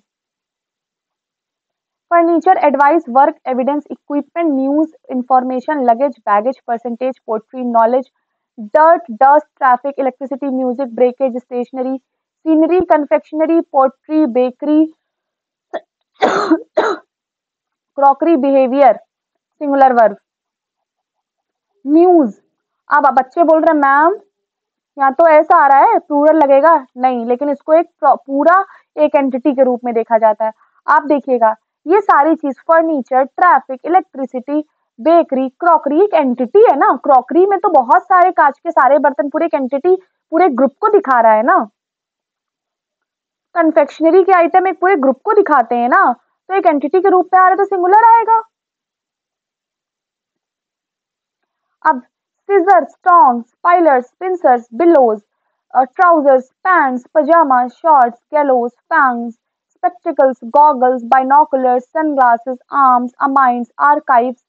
Furniture, advice, work, evidence, equipment, news, information, luggage, baggage, percentage, poetry, knowledge, dirt, dust, traffic, electricity, music, breakage, stationery, scenery, confectionery, poetry, bakery, crockery, behaviour, singular verb. News, अब बच्चे बोल रहे हैं मैम यहाँ तो ऐसा आ रहा है प्लूरल लगेगा, नहीं, लेकिन इसको एक पूरा एक एंटिटी के रूप में देखा जाता है। आप देखिएगा, ये सारी चीज, furniture, traffic, electricity, bakery, crockery, एक एंटिटी है ना। क्रॉकरी में तो बहुत सारे कांच के सारे बर्तन, पूरे एक एंटिटी, पूरे ग्रुप को दिखा रहा है ना। कन्फेक्शनरी के आइटम एक पूरे ग्रुप को दिखाते हैं ना, तो एक एंटिटी के रूप में आ रहा है तो सिंगुलर आएगा। अब scissors, tongs, filers, pincers, billows, trousers, pants, pajamas, shorts, gallows, fangs, spectacles, goggles, binoculars, sunglasses, arms, amines, archives,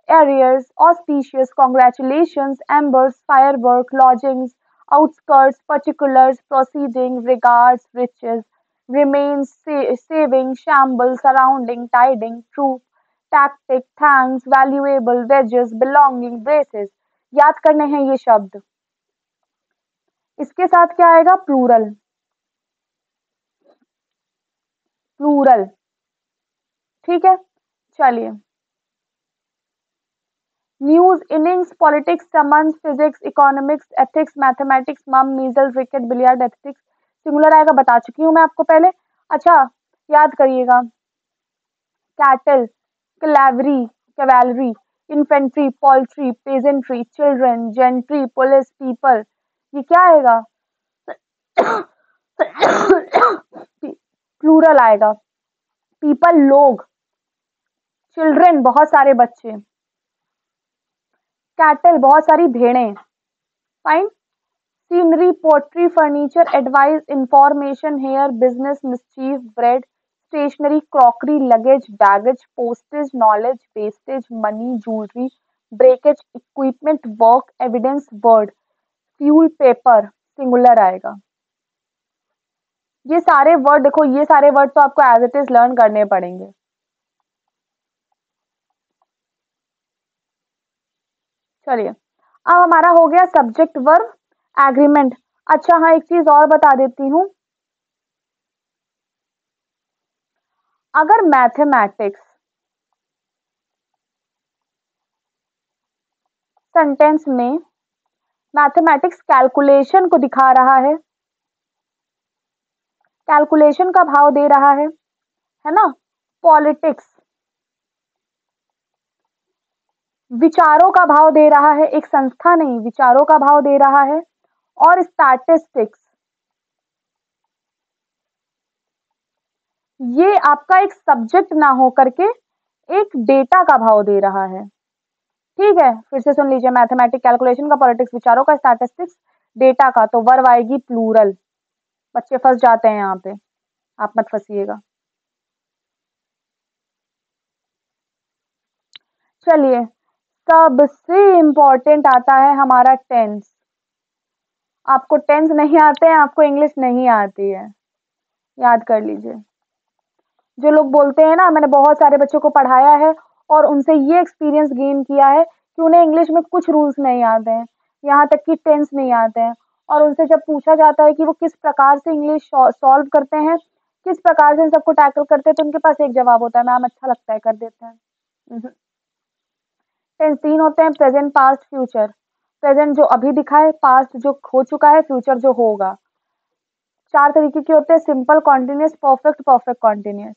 arrears, auspicious, congratulations, embers, firework, lodgings, outskirts, particulars, proceeding, regards, riches, remains, saving, shamble, surrounding, tiding, troop, tactic, thanks, valuable, wedges, belonging, braces। याद करने हैं ये शब्द। इसके साथ क्या आएगा, प्लूरल, प्लूरल, ठीक है। चलिए, news, innings, politics, summons, physics, economics, ethics, mathematics, मम, मीजल, क्रिकेट, बिलियर्ड, एथलेटिक्स, सिंगुलर आएगा, बता चुकी हूं मैं आपको पहले। अच्छा, याद करिएगा, cattle, cavalry, cavalry, infantry, poultry, peasantry, children, gentry, police, people, ये क्या आएगा, प्लूरल आएगा। पीपल, लोग, चिल्ड्रन, बहुत सारे बच्चे, कैटल, बहुत सारी भेड़ें, fine. Scenery, poetry, furniture, advice, information, hair, business, mischief, bread, stationery, crockery, luggage, baggage, postage, knowledge, wastage, money, jewellery, breakage, equipment, work, evidence, word, fuel, paper, singular आएगा। ये सारे वर्ड देखो, ये सारे वर्ड तो आपको एज इट इज लर्न करने पड़ेंगे। चलिए, अब हमारा हो गया सब्जेक्ट, वर्ब, एग्रीमेंट। अच्छा हाँ, एक चीज और बता देती हूँ, अगर मैथमेटिक्स सेंटेंस में मैथमेटिक्स कैलकुलेशन को दिखा रहा है, कैलकुलेशन का भाव दे रहा है ना, पॉलिटिक्स विचारों का भाव दे रहा है, एक संस्था नहीं, विचारों का भाव दे रहा है, और स्टैटिस्टिक्स ये आपका एक सब्जेक्ट ना हो करके एक डेटा का भाव दे रहा है। ठीक है, फिर से सुन लीजिए, मैथमेटिक्स कैलकुलेशन का, पॉलिटिक्स विचारों का, स्टैटिस्टिक्स डेटा का, तो वर्ब आएगी प्लूरल। बच्चे फंस जाते हैं यहाँ पे, आप मत फंसिएगा। चलिए, सबसे इम्पोर्टेंट आता है हमारा टेंस। आपको टेंस नहीं आते हैं, आपको इंग्लिश नहीं आती है, याद कर लीजिए। जो लोग बोलते हैं ना, मैंने बहुत सारे बच्चों को पढ़ाया है और उनसे ये एक्सपीरियंस गेन किया है कि उन्हें इंग्लिश में कुछ रूल्स नहीं आते हैं, यहाँ तक कि टेंस नहीं आते हैं। और उनसे जब पूछा जाता है कि वो किस प्रकार से इंग्लिश सॉल्व करते हैं, किस प्रकार से इन सबको टैकल करते हैं, तो उनके पास एक जवाब होता है, मैम अच्छा लगता है कर देते हैं। टेंस 3 होते हैं, प्रेजेंट, पास्ट, फ्यूचर। प्रेजेंट जो अभी दिखा है, पास्ट जो हो चुका है, फ्यूचर जो होगा। 4 तरीके के होते हैं, simple, continuous, perfect, perfect continuous.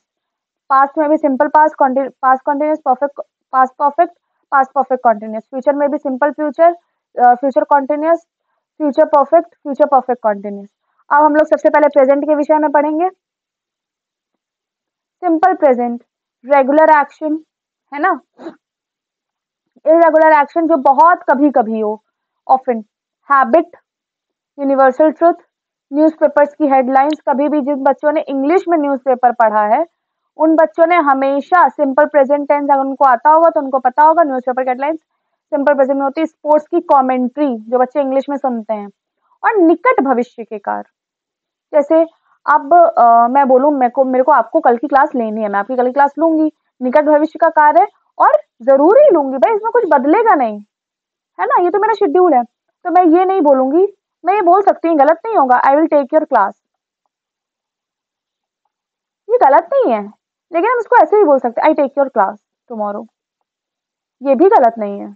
Past में भी simple past, past continuous, perfect past perfect, past perfect continuous. Future में भी simple future, future continuous, future perfect, future perfect continuous. अब हम लोग सबसे पहले प्रेजेंट के विषय में पढ़ेंगे। सिंपल प्रेजेंट, रेगुलर एक्शन, है ना। इरेगुलर एक्शन जो बहुत कभी कभी हो, often. Habit, universal truth, newspapers की हेडलाइंस। कभी भी जिन बच्चों ने इंग्लिश में न्यूज़पेपर पढ़ा है, उन बच्चों ने हमेशा सिंपल प्रेजेंट टेंस, अगर उनको आता होगा तो उनको पता होगा न्यूज़पेपर की हेडलाइंस सिंपल प्रेजेंट में होती है। स्पोर्ट्स की कमेंट्री जो बच्चे इंग्लिश में सुनते हैं। और निकट भविष्य के कार्य, जैसे अब मैं बोलूँ, मेरे को आपको कल की क्लास लेनी है, मैं आपकी कल की क्लास लूंगी, निकट भविष्य का कार्य, और जरूर ही लूंगी भाई, इसमें कुछ बदलेगा नहीं, है ना, ये तो मेरा शेड्यूल है। तो मैं ये नहीं बोलूंगी, मैं ये बोल सकती हूँ, गलत नहीं होगा, I will take your class. ये गलत नहीं है, लेकिन हम इसको ऐसे ही बोल सकते हैं, I take your class tomorrow, ये भी गलत नहीं है।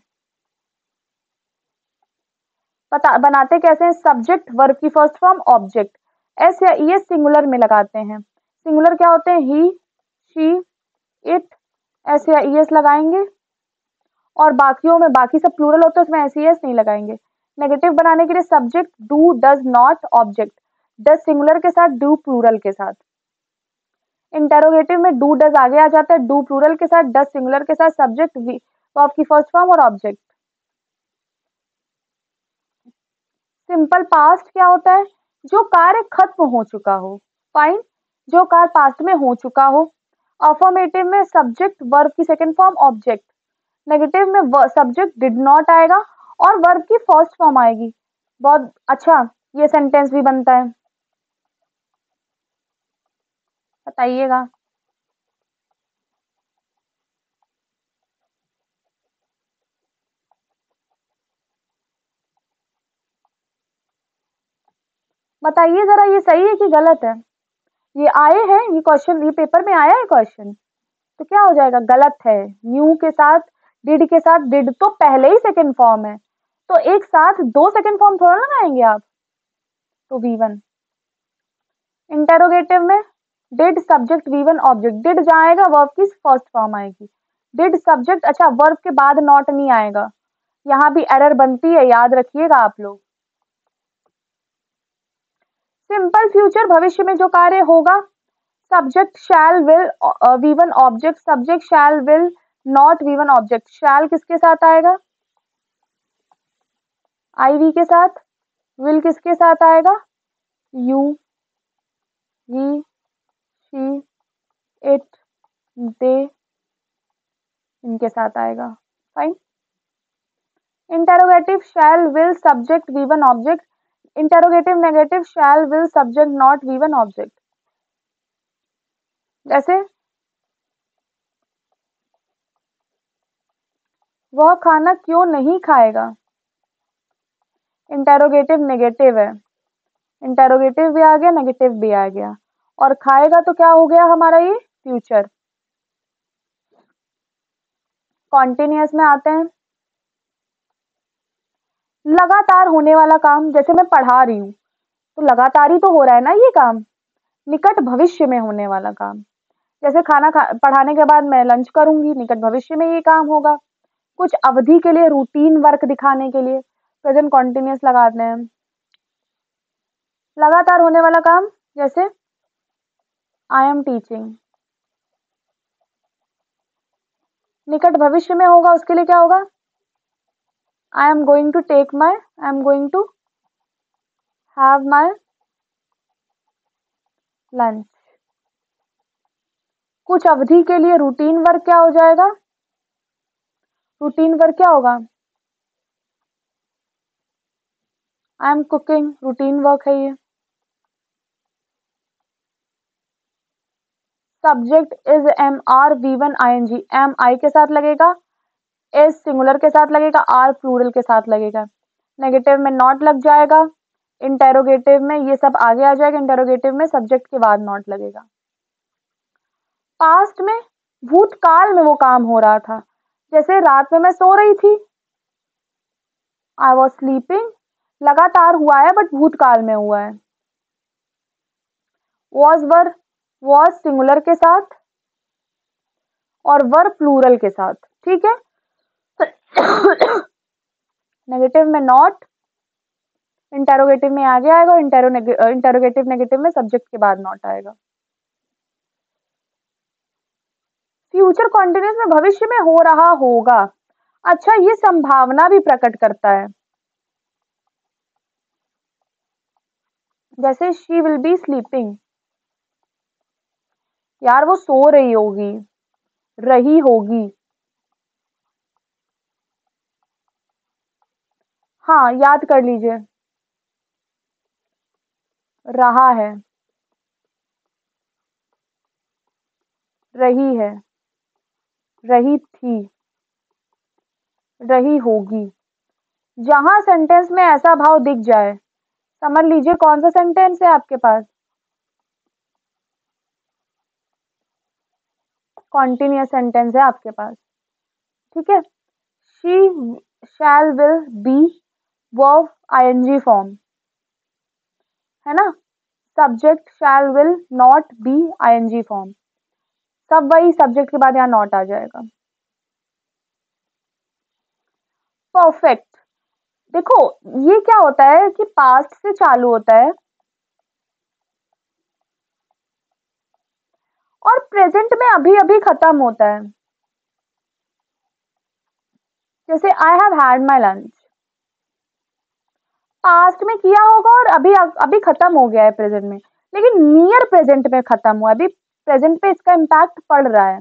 पता बनाते कैसे हैं, सब्जेक्ट वर्ब की फर्स्ट फॉर्म ऑब्जेक्ट, एस या ई एस सिंगुलर में लगाते हैं। सिंगुलर क्या होते हैं, ही, शी, इट, एस या ई एस लगाएंगे। और बाकियों में, बाकी सब प्लूरल होते हैं, उसमें एस ई एस नहीं लगाएंगे। नेगेटिव बनाने के लिए subject do, does not, object does singular के साथ, डू प्लूरल के साथ। इंटेरोगेटिव में डू डज आगे आ जाता है, डू प्लूरल के साथ, डज सिंगुलर के साथ, सब्जेक्ट वर्ब की फर्स्ट फॉर्म और ऑब्जेक्ट। सिंपल पास्ट क्या होता है, जो कार्य खत्म हो चुका हो। फाइन, जो कार्य पास्ट में हो चुका हो। अफर्मेटिव में सब्जेक्ट वर्ब की सेकंड फॉर्म ऑब्जेक्ट। नेगेटिव में सब्जेक्ट डिड नॉट आएगा और वर्ब की फर्स्ट फॉर्म आएगी। बहुत अच्छा, ये सेंटेंस भी बनता है, बताइएगा। बताइए जरा, ये सही है कि गलत है। ये आए हैं, ये क्वेश्चन, ये पेपर में आया है क्वेश्चन, तो क्या हो जाएगा, गलत है। न्यू के साथ, डिड के साथ, डिड तो पहले ही सेकंड फॉर्म है, तो एक साथ दो सेकंड फॉर्म थोड़ा लगाएंगे आप, तो V1। इंटेरोगेटिव में did subject V1 object, did जाएगा वर्ब की फर्स्ट फॉर्म आएगी। डिड सब्जेक्ट, अच्छा वर्ब के बाद नॉट नहीं आएगा, यहाँ भी एरर बनती है, याद रखिएगा आप लोग। सिंपल फ्यूचर, भविष्य में जो कार्य होगा, subject shall will, V1 object, subject shall will not V1 object. Shall किसके साथ आएगा, IV के साथ। विल किसके साथ आएगा, यू, ही, शी, इट, दे, इनके साथ आएगा। Fine. Interrogative shell will subject V1 object, interrogative negative shell will subject not V1 object. जैसे वह खाना क्यों नहीं खाएगा, इंटेरोगेटिव नेगेटिव है, इंटेरोगेटिव भी आ गया, नेगेटिव भी आ गया, और खाएगा तो क्या हो गया हमारा, ये फ्यूचर। कॉन्टिन्यूअस में आते हैं, लगातार होने वाला काम, जैसे मैं पढ़ा रही हूँ तो लगातार ही तो हो रहा है ना ये काम। निकट भविष्य में होने वाला काम, जैसे पढ़ाने के बाद मैं लंच करूंगी, निकट भविष्य में ये काम होगा। कुछ अवधि के लिए रूटीन वर्क दिखाने के लिए प्रेजेंट कॉन्टिन्यूअस लगाते हैं। लगातार होने वाला काम, जैसे आई एम टीचिंग, निकट भविष्य में होगा, उसके लिए क्या होगा, I am going to take my, I am going to have my lunch. कुछ अवधि के लिए रूटीन वर्क क्या हो जाएगा, रूटीन वर्क क्या होगा? I am cooking, routine work है ये। Subject is am are V one I N G, am I के साथ लगेगा, एस सिंगुलर के साथ लगेगा, आर प्लूरल के साथ लगेगा। नेगेटिव में नॉट लग जाएगा, इंटेरोगेटिव में ये सब आगे आ जाएगा, इंटेरोगेटिव में सब्जेक्ट के बाद नॉट लगेगा। पास्ट में, भूतकाल में वो काम हो रहा था, जैसे रात में मैं सो रही थी, आई वॉज स्लीपिंग, लगातार हुआ है बट भूतकाल में हुआ है। वॉज वर, वॉज सिंगुलर के साथ और वर प्लूरल के साथ, ठीक है। नेगेटिव में नॉट, इंटेरोगेटिव में आगे आएगा, इंटेरोगेटिव नेगेटिव में सब्जेक्ट के बाद नॉट आएगा। फ्यूचर कॉन्टिन्यूस में भविष्य में हो रहा होगा। अच्छा, ये संभावना भी प्रकट करता है, जैसे शी विल बी स्लीपिंग, यार वो सो रही होगी, रही होगी। हाँ, याद कर लीजिए, रहा है, रही है, रही थी, रही होगी। जहां सेंटेंस में ऐसा भाव दिख जाए, समझ लीजिए कौन सा सेंटेंस है आपके पास, कॉन्टिन्यूअस सेंटेंस है आपके पास, ठीक है। She shall will be verb ING form, है ना। Subject shall will not be ING form, सब वही, सब्जेक्ट के बाद यहाँ नॉट आ जाएगा। परफेक्ट, देखो ये क्या होता है कि पास्ट से चालू होता है और प्रेजेंट में अभी अभी खत्म होता है, जैसे I have had my lunch, past में किया होगा और अभी अभी खत्म हो गया है प्रेजेंट में, लेकिन नियर प्रेजेंट में खत्म हुआ, अभी प्रेजेंट पे इसका इम्पैक्ट पड़ रहा है।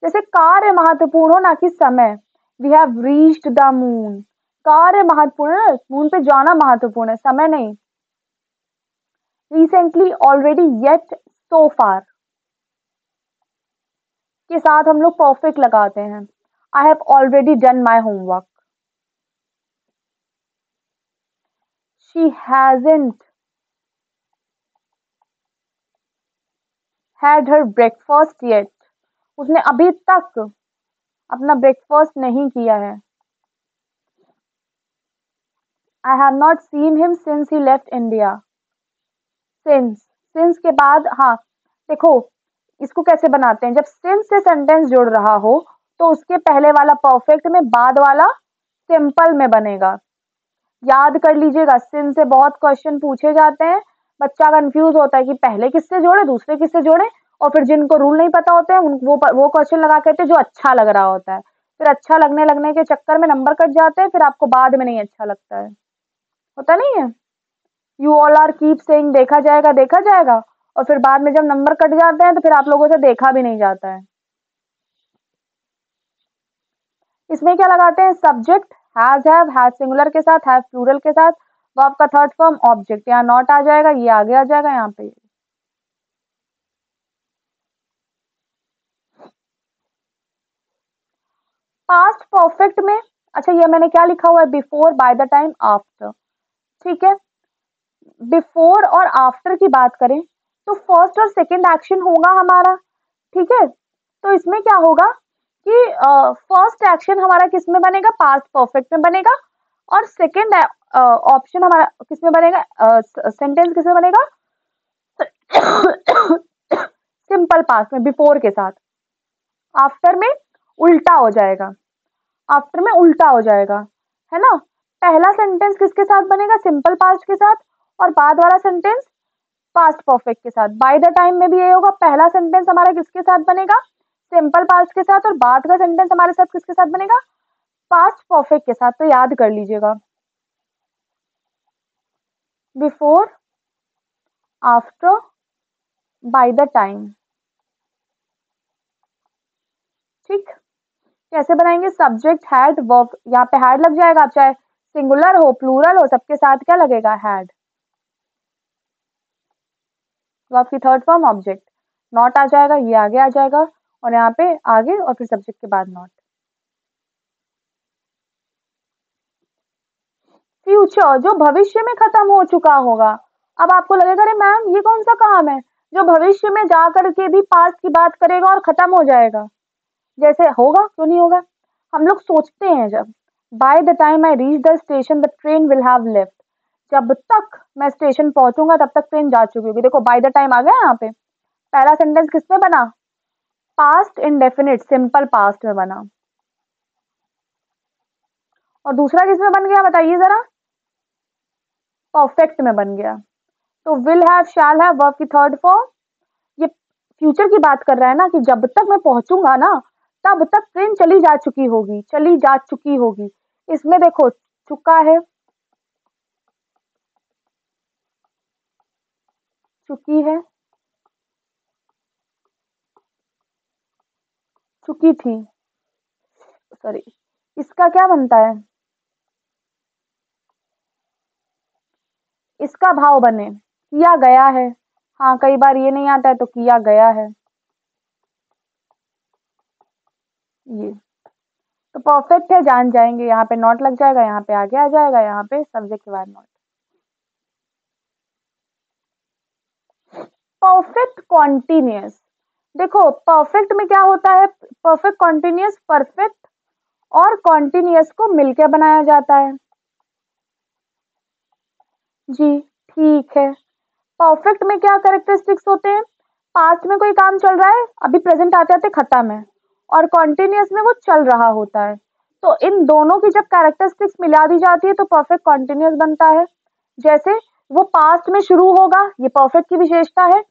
जैसे कार्य महत्वपूर्ण हो ना कि समय, we have reached the moon, कार्य महत्वपूर्ण है, मून पे जाना महत्वपूर्ण है, समय नहीं। रिसेंटली, ऑलरेडी, येट, सो फार के साथ हम लोग परफेक्ट लगाते हैं। I have already done my homework, she hasn't had her breakfast yet, उसने अभी तक अपना ब्रेकफास्ट नहीं किया है। I have not seen him since he left India, since के बाद, हाँ देखो इसको कैसे बनाते हैं, जब सिंस से सेंटेंस जुड़ रहा हो तो उसके पहले वाला परफेक्ट में, बाद वाला सिंपल में बनेगा। याद कर लीजिएगा, सिंस से बहुत क्वेश्चन पूछे जाते हैं, बच्चा कंफ्यूज होता है कि पहले किससे जोड़े, दूसरे किससे जोड़े, और फिर जिनको रूल नहीं पता होते हैं वो क्वेश्चन लगा कहते हैं जो अच्छा लग रहा होता है, फिर अच्छा लगने के चक्कर में नंबर कट जाते हैं, फिर आपको बाद में नहीं अच्छा लगता है, होता नहीं है। You all are keep saying देखा जाएगा, और फिर बाद में जब नंबर कट जाते हैं तो फिर आप लोगों से देखा भी नहीं जाता है। इसमें क्या लगाते हैं, सब्जेक्ट हैज सिंगुलर के साथ, हैव प्लूरल के साथ, वर्ब का थर्ड फॉर्म ऑब्जेक्ट, यहाँ नॉट आ जाएगा, ये आगे आ जाएगा यहाँ पे। पास्ट परफेक्ट में, अच्छा ये मैंने क्या लिखा हुआ है, before, by the time, after, ठीक है। बिफोर और आफ्टर की बात करें तो फर्स्ट और सेकंड एक्शन होगा हमारा, ठीक है। तो इसमें क्या होगा कि फर्स्ट एक्शन हमारा किस में बनेगा, पास्ट परफेक्ट में बनेगा, और सेकंड ऑप्शन हमारा किस में बनेगा, सेंटेंस किस में बनेगा, सिंपल पास्ट में, बिफोर के साथ। आफ्टर में उल्टा हो जाएगा, आफ्टर में उल्टा हो जाएगा, है ना। पहला सेंटेंस किसके साथ बनेगा, सिंपल पास्ट के साथ, और बाद वाला सेंटेंस पास्ट परफेक्ट के साथ। बाय द टाइम में भी ये होगा, पहला सेंटेंस हमारा किसके साथ बनेगा, सिंपल पास्ट के साथ, और बाद का सेंटेंस हमारे साथ किसके साथ बनेगा, पास्ट परफेक्ट के साथ। तो याद कर लीजिएगा, before, after, by the time, ठीक। कैसे बनाएंगे? सब्जेक्ट हैड वर्ब, यहाँ पे हैड लग जाएगा, चाहे सिंगुलर हो प्लूरल हो सबके साथ क्या लगेगा? हैड। वर्ब की थर्ड फॉर्म ऑब्जेक्ट, नॉट आ जाएगा, ये आगे आ जाएगा और यहाँ पे आगे और फिर सब्जेक्ट के बाद नॉट। फ्यूचर जो भविष्य में खत्म हो चुका होगा। अब आपको लगेगा अरे मैम ये कौन सा काम है जो भविष्य में जा करके भी पास्ट की बात करेगा और खत्म हो जाएगा। जैसे होगा, क्यों नहीं होगा। हम लोग सोचते हैं जब by the time I reach the station the train will have left, जब तक मैं स्टेशन पहुंचूंगा तब तक ट्रेन जा चुकी होगी। देखो बाय द टाइम आ गया यहाँ पे। पहला सेंटेंस किसमें बना? पास्ट इंडेफिनिट सिंपल पास्ट में बना। और दूसरा किसमें बन गया बताइए जरा? परफेक्ट में बन गया। तो will have shall have verb की थर्ड फॉर्म, ये फ्यूचर की बात कर रहा है ना कि जब तक मैं पहुंचूंगा ना तब तक ट्रेन चली जा चुकी होगी, चली जा चुकी होगी। इसमें देखो चुका है, चुकी है, चुकी थी, सॉरी। इसका क्या बनता है? इसका भाव बने किया गया है। हाँ कई बार ये नहीं आता है तो किया गया है ये। तो परफेक्ट है, जान जाएंगे, यहाँ पे नॉट लग जाएगा, यहाँ पे आगे आ जाएगा, यहाँ पे सब्जेक्ट के बाद नॉट। परफेक्ट कॉन्टिन्यूअस, देखो परफेक्ट में क्या होता है? परफेक्ट कॉन्टिन्यूअस परफेक्ट और कॉन्टिन्यूअस को मिलकर बनाया जाता है। जी ठीक है। परफेक्ट में क्या कैरेक्टरिस्टिक्स होते हैं? पास्ट में कोई काम चल रहा है, अभी प्रेजेंट आते आते खत्म है, और कॉन्टिन्यूअस में वो चल रहा होता है। तो इन दोनों की जब कैरेक्टरिस्टिक्स मिला दी जाती है तो परफेक्ट कॉन्टिन्यूअस बनता है। जैसे वो पास्ट में शुरू होगा, ये परफेक्ट की विशेषता है,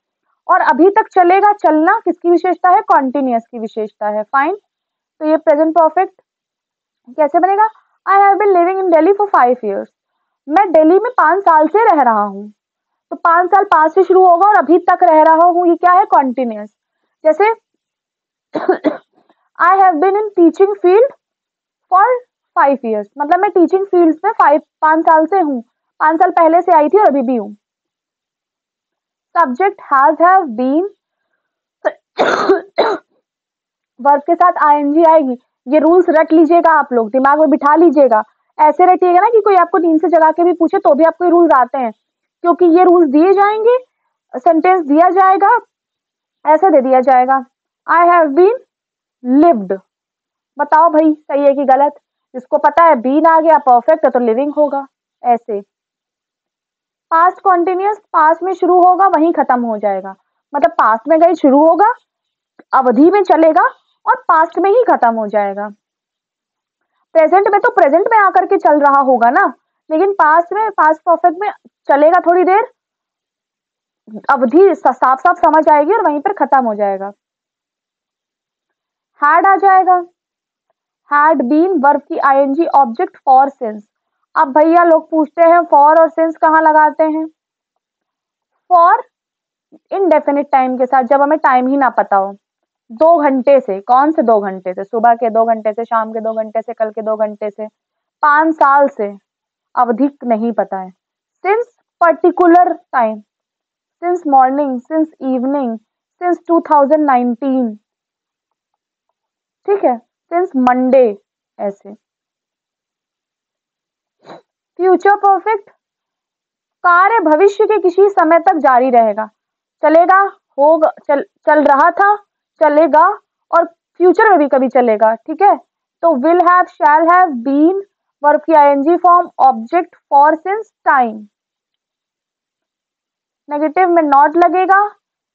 और अभी तक चलेगा, चलना किसकी विशेषता है? कॉन्टिन्यूअस की विशेषता है। फाइन। तो ये प्रेजेंट परफेक्ट कैसे बनेगा? I have been living in Delhi for 5 years, मैं दिल्ली में 5 साल से रह रहा हूँ। तो 5 साल पास्ट से शुरू होगा और अभी तक रह रहा हूँ, ये क्या है? कॉन्टिन्यूअस। जैसे I have been in teaching field for 5 years, मतलब मैं टीचिंग फील्ड में 5 साल से हूँ, 5 साल पहले से आई थी और अभी भी हूँ। सब्जेक्ट हैव बीन, वर्ब के साथ आईएनजी आएगी। ये रूल्स रट लीजिएगा, आप लोग दिमाग में बिठा लीजिएगा। ऐसे रटिएगा ना कि कोई आपको नींद से जगा के भी पूछे तो भी आपको ये रूल्स आते हैं, क्योंकि ये रूल्स दिए जाएंगे, सेंटेंस दिया जाएगा, ऐसे दे दिया जाएगा आई हैव बीन लिव्ड। बताओ भाई सही है कि गलत? जिसको पता है बीन आ गया परफेक्ट है तो लिविंग होगा। ऐसे पास्ट कॉन्टिन्यूअस पास्ट में शुरू होगा वहीं खत्म हो जाएगा, मतलब पास्ट में गई शुरू होगा, अवधि में चलेगा और पास्ट में ही खत्म हो जाएगा। प्रेजेंट में तो प्रेजेंट में आकर के चल रहा होगा ना, लेकिन पास्ट में पास्ट परफेक्ट में चलेगा थोड़ी देर, अवधि साफ साफ समझ आएगी और वहीं पर खत्म हो जाएगा। हैड आ जाएगा, हैड बीन वर्ब की आईएनजी ऑब्जेक्ट फॉर सिंस। अब भैया लोग पूछते हैं फॉर और सिंस कहाँ लगाते हैं? फॉर इनडेफिनिट टाइम के साथ, जब हमें टाइम ही ना पता हो। 2 घंटे से, कौन से 2 घंटे से? सुबह के 2 घंटे से, शाम के 2 घंटे से, कल के 2 घंटे से, 5 साल से, अवधि नहीं पता है। Since particular time, since morning, since evening, since 2019, ठीक है, सिंस मंडे, ऐसे। फ्यूचर परफेक्ट, कार्य भविष्य के किसी समय तक जारी रहेगा, चलेगा, होगा, चल रहा था, चलेगा, और फ्यूचर में भी कभी चलेगा, ठीक है। तो will have, shall have, been verb की ING form, object for since time. Negative में नॉट लगेगा,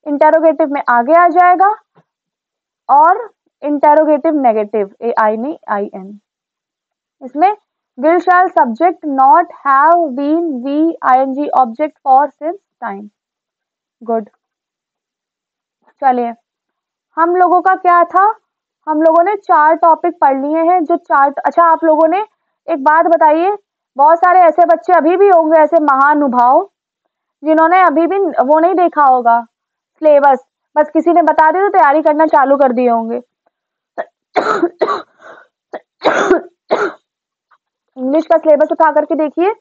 इंटेरोगेटिव में आगे आ जाएगा, और इंटेरोगेटिव नेगेटिव, ए आई नहीं आई एन। इसमें will shall subject, not, have, been, V, ING object for since time. Good. चलिए हम लोगों का क्या था, हम लोगों ने 4 टॉपिक पढ़ लिए हैं। जो 4, अच्छा आप लोगों ने एक बात बताइए, बहुत सारे ऐसे बच्चे अभी भी होंगे, ऐसे महानुभाव जिन्होंने अभी भी वो नहीं देखा होगा सिलेबस, बस किसी ने बता दिया तो तैयारी करना चालू कर दिए होंगे। इंग्लिश का सिलेबस उठा करके देखिए,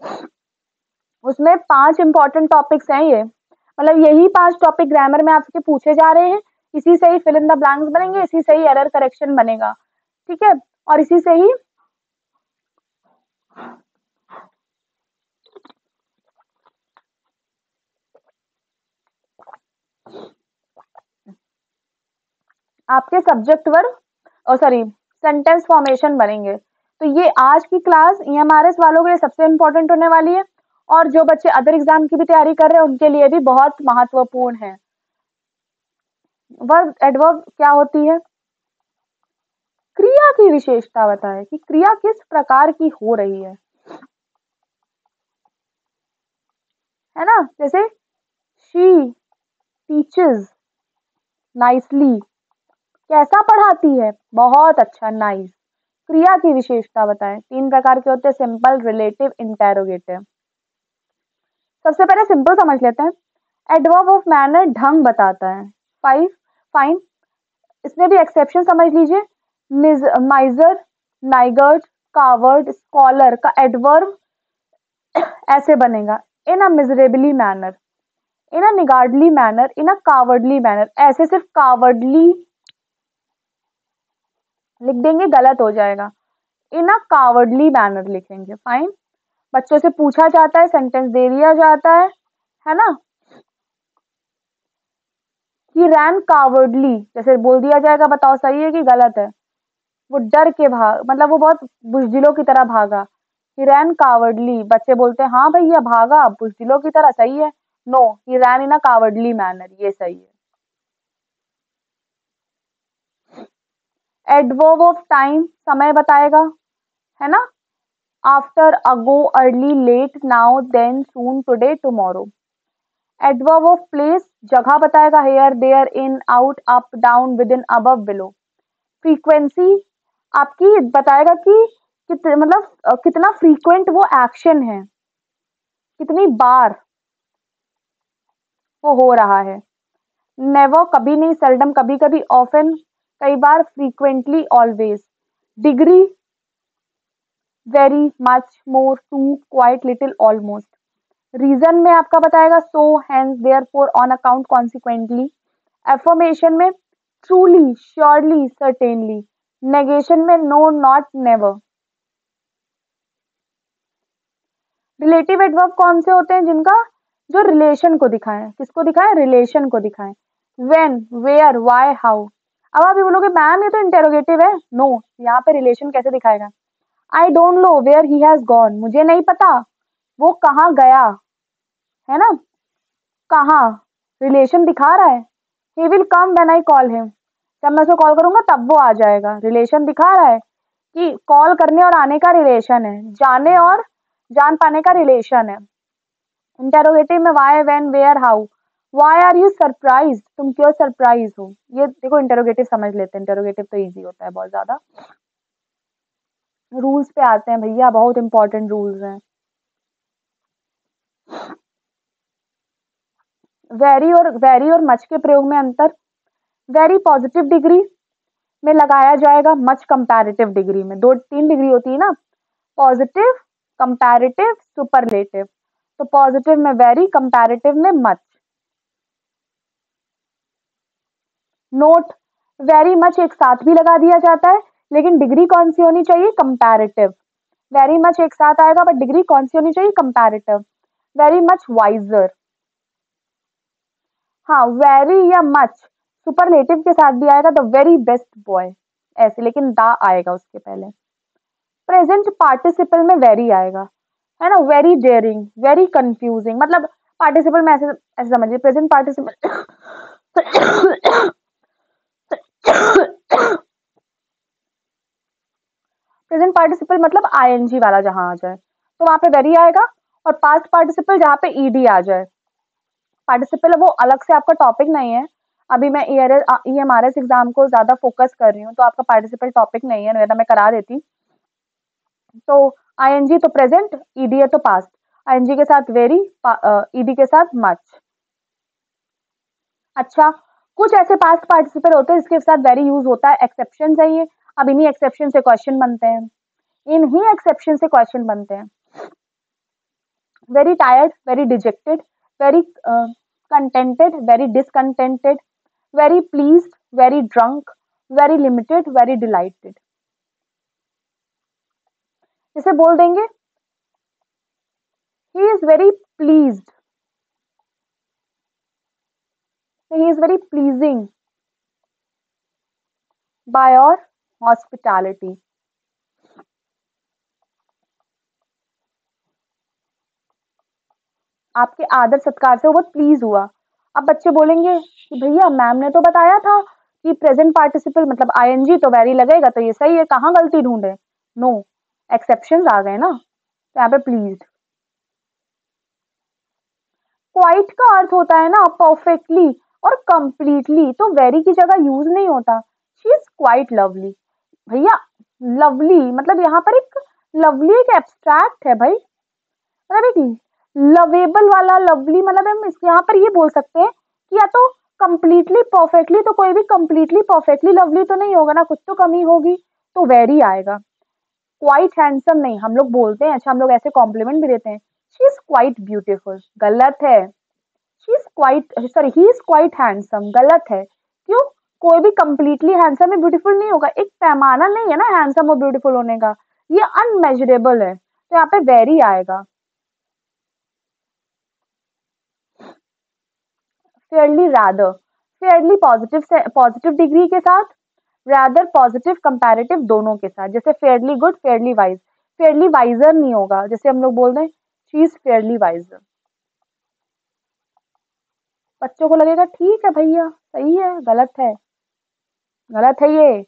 उसमें 5 इंपॉर्टेंट टॉपिक्स हैं ये, मतलब यही 5 टॉपिक ग्रामर में आपके पूछे जा रहे हैं, इसी से ही फिल इन द ब्लैंक्स बनेंगे, इसी से ही एरर करेक्शन बनेगा, ठीक है, और इसी से ही आपके सब्जेक्ट वर्ब और सॉरी सेंटेंस फॉर्मेशन बनेंगे। तो ये आज की क्लास ईएमआरएस वालों के लिए सबसे इंपॉर्टेंट होने वाली है, और जो बच्चे अदर एग्जाम की भी तैयारी कर रहे हैं उनके लिए भी बहुत महत्वपूर्ण है। वर्ब एडवर्ब क्या होती है? क्रिया की विशेषता बताए कि क्रिया किस प्रकार की हो रही है ना, जैसे शी टीचेस नाइसली, कैसा पढ़ाती है? बहुत अच्छा, नाइस। क्रिया की विशेषता बताएं। 3 प्रकार के होते हैं, सिंपल, रिलेटिव, इंटेरोगेटिव। सबसे पहले सिंपल समझ लेते हैं। एडवर्ब ऑफ मैनर ढंग बताता है। 5 फाइन, इसमें भी एक्सेप्शन समझ लीजिए। माइजर, नाइगर्ड, कावर्ड, स्कॉलर का एडवर्ब ऐसे बनेगा, इन अ मिजरेबली मैनर, इन अ निगार्डली मैनर, इन अ कावर्डली मैनर। ऐसे सिर्फ कावर्डली लिख देंगे, गलत हो जाएगा, इन अ कावर्डली मैनर लिखेंगे। फाइन, बच्चों से पूछा जाता है, सेंटेंस दे दिया जाता है ना, ही रैन कावर्डली, जैसे बोल दिया जाएगा, बताओ सही है कि गलत है? वो डर के भाग, मतलब वो बहुत बुजदिलों की तरह भागा। ही रैन कावर्डली, बच्चे बोलते हैं हाँ भैया भागा बुजदिलों की तरह, सही है? नो, ही रैन इन अ कावर्डली मैनर, ये सही है। एडवर्ब ऑफ टाइम समय बताएगा, है ना, after, ago, early, late, now, then, soon, today, tomorrow. Adverb of place जगह बताएगा, here, there, in, out, up, down, within, above, below. Frequency आपकी बताएगा कि मतलब कितना फ्रीक्वेंट वो एक्शन है, कितनी बार वो हो रहा है। नेवर कभी नहीं, सेल्डम कभी कभी, ऑफन कई बार, frequently always. Degree very, much, more, too, quite, little, almost. Reason में आपका बताएगा so, hence, therefore, on account, consequently. Affirmation में ट्रूली, श्योरली, सर्टेनली। नेगेशन में no, not, never. Relative adverb कौन से होते हैं? जिनका जो रिलेशन को दिखाएं, किसको दिखाएं? रिलेशन को दिखाएं। When, where, why, how. अब आप ये बोलोगे मैम ये तो इंटेरोगेटिव है। नो, यहाँ पे रिलेशन कैसे दिखाएगा? I don't know where he has gone, मुझे नहीं पता वो कहाँ गया, है ना, कहाँ, रिलेशन दिखा रहा है। He will come when I call him, जब मैं उसको कॉल करूंगा तब वो आ जाएगा, रिलेशन दिखा रहा है कि कॉल करने और आने का रिलेशन है, जाने और जान पाने का रिलेशन है। इंटेरोगेटिव में why, when, where, how. Why are you surprise, तुम क्यों सरप्राइज हो? ये देखो इंटेरोगेटिव समझ लेते हैं, इंटेरोगेटिव तो इजी होता है बहुत ज्यादा। रूल्स पे आते हैं भैया, बहुत इंपॉर्टेंट रूल्स हैं। वेरी और मच के प्रयोग में अंतर। वेरी पॉजिटिव डिग्री में लगाया जाएगा, मच कंपैरेटिव डिग्री में। 2-3 डिग्री होती है ना, पॉजिटिव, कंपैरेटिव, सुपरलेटिव। तो पॉजिटिव में वेरी, कंपैरेटिव में मच। नोट, वेरी मच एक साथ भी लगा दिया जाता है, लेकिन डिग्री कौन सी होनी चाहिए? कंपैरेटिव। वेरी मच एक साथ आएगा बट डिग्री कौन सी होनी चाहिए? कंपैरेटिव। Very much wiser. हाँ, वेरी या मच सुपरलेटिव के साथ भी आएगा, द वेरी बेस्ट बॉय ऐसे, लेकिन द आएगा उसके पहले। प्रेजेंट पार्टिसिपल में वेरी आएगा, है ना, वेरी डेयरिंग, वेरी कंफ्यूजिंग। मतलब पार्टिसिपल में ऐसे ऐसे समझिए, प्रेजेंट पार्टिसिपल प्रेजेंट पार्टिसिपल मतलब आईएनजी वाला जहां आ जाए तो वहां पे वेरी आएगा, और पास्ट पार्टिसिपल जहां पे ईडी आ जाए। पार्टिसिपल वो अलग से आपका टॉपिक नहीं है, अभी मैं ईएमआरएस एग्जाम को ज्यादा फोकस कर रही हूँ, तो आपका पार्टिसिपल टॉपिक नहीं है, नहीं तो मैं करा देती। तो आईएनजी तो प्रेजेंट, ईडी है तो पास्ट, आईएनजी के साथ वेरी, ईडी के साथ मच। अच्छा, कुछ ऐसे पास्ट पार्टिसिपल होते हैं जिसके साथ वेरी यूज होता है, एक्सेप्शन है ये। अब इन्हीं एक्सेप्शन से क्वेश्चन बनते हैं। इन्हीं एक्सेप्शन से क्वेश्चन बनते हैं। Very tired, very dejected, very contented, very discontented, very pleased, very drunk, very limited, very dilated. इसे बोल देंगे he is very pleased, so he is very pleasing by your hospitality। आपके आदर सत्कार से वो बहुत प्लीज हुआ। अब बच्चे बोलेंगे कि भैया मैम ने तो बताया था कि प्रेजेंट पार्टिसिपल मतलब आईएनजी तो वेरी लगेगा, तो ये सही है, कहाँ गलती ढूंढे। नो, एक्सेप्शंस आ गए ना, तो यहाँ पे प्लीज। क्वाइट का अर्थ होता है ना परफेक्टली और कंप्लीटली, तो वेरी की जगह यूज नहीं होता। She is quite lovely. भैया लवली मतलब यहाँ पर एक लवली एक एब्स्ट्रैक्ट है भाई, मतलब एक लवेबल वाला लवली, मतलब हम यहाँ पर ये बोल सकते हैं कि या तो कंप्लीटली परफेक्टली, तो कोई भी कंप्लीटली परफेक्टली लवली तो नहीं होगा ना, कुछ तो कमी होगी, तो वेरी आएगा। क्वाइट हैंडसम नहीं, हम लोग बोलते हैं, अच्छा हम लोग ऐसे कॉम्प्लीमेंट भी देते हैं, शी इज क्वाइट ब्यूटीफुल, गलत है। She is quite sorry he is quite handsome, गलत है। क्यों? कोई भी कंप्लीटली हैंडसम या ब्यूटीफुल नहीं होगा, एक पैमाना नहीं है ना हैंडसम और ब्यूटीफुल होने का, ये अनमेजरेबल है, तो यहाँ पे वेरी आएगा। फेयरली रादर, फेयरली पॉजिटिव से पॉजिटिव डिग्री के साथ, रादर पॉजिटिव कंपैरेटिव दोनों के साथ, जैसे fairly good, fairly wise. Fairly wiser नहीं होगा, जैसे हम लोग बोल रहे हैं शी इज फेयरली वाइजर। बच्चों को लगेगा ठीक है भैया सही है, गलत है, गलत है ये।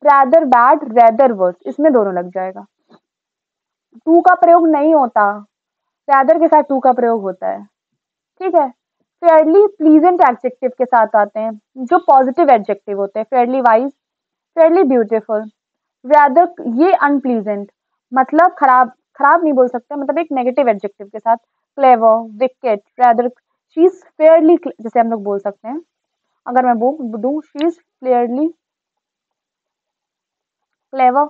रैदर बैड, रैदर वर्स, इसमें दोनों लग जाएगा। टू का प्रयोग नहीं होता, रैदर के साथ टू का प्रयोग होता है, ठीक है। फेयरली प्लीजेंट एडजेक्टिव के साथ आते हैं, जो पॉजिटिव एडजेक्टिव होते हैं, Fairlie wise, Fairlie beautiful. Rather ये अनप्लीजेंट, मतलब खराब, खराब नहीं बोल सकते, मतलब एक नेगेटिव एडजेक्टिव के साथ। Clever, wicket, rather she is fairly, जैसे हम लोग बोल सकते हैं, अगर मैं बोल दूं शी इज फेयरली क्लेवर।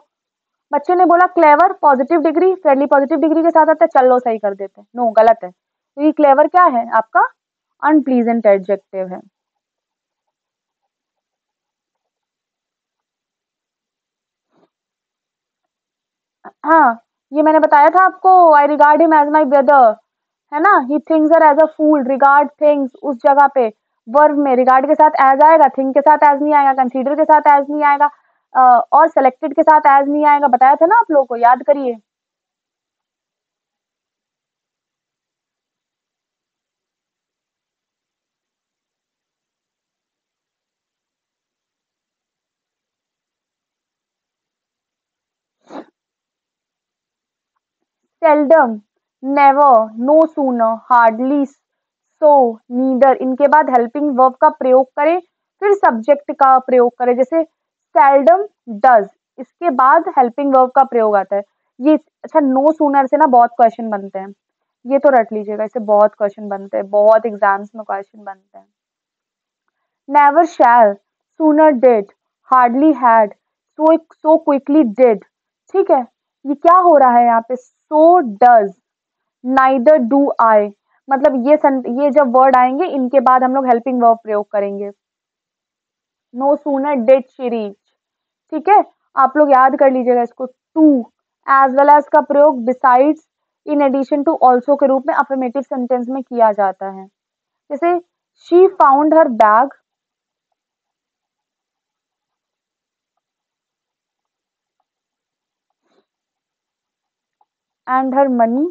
बच्चे ने बोला clever positive degree, Fairlie positive degree के साथ आता है, चलो सही कर देते हैं, नो गलत है, तो ये क्लेवर क्या है आपका अनप्लीजेंट एडजेक्टिव है। हाँ, ये मैंने बताया था आपको, I regard him as my brother, है ना, he thinks her as a fool, regard thinks, उस जगह पे वर्ब में रिगार्ड के साथ एज आएगा, थिंग के साथ एज नहीं आएगा, कंसीडर के साथ एज नहीं आएगा, और सेलेक्टेड के साथ एज नहीं आएगा, बताया था ना आप लोगों को, याद करिए। Seldom, never, no sooner, hardly, so, neither, इनके बाद हेल्पिंग वर्ब का प्रयोग करें, फिर सब्जेक्ट का प्रयोग करें, जैसे सेल्डम डज, इसके बाद हेल्पिंग वर्ब का प्रयोग आता है। ये अच्छा नो सूनर से ना बहुत क्वेश्चन बनते हैं, ये तो रट लीजिएगा, इससे बहुत क्वेश्चन बनते हैं, बहुत एग्जाम्स में क्वेश्चन बनते हैं। Never shall, sooner did, hardly had, so quickly did, ठीक है। ये क्या हो रहा है यहाँ पे, so does, neither do I, मतलब ये जब वर्ड आएंगे इनके बाद हम लोग हेल्पिंग वर्ब प्रयोग करेंगे। No sooner did she reach, ठीक है। आप लोग याद कर लीजिएगा इसको। टू एज वेल एज का प्रयोग besides, in addition to, also के रूप में अफर्मेटिव सेंटेंस में किया जाता है, जैसे she found her bag and her money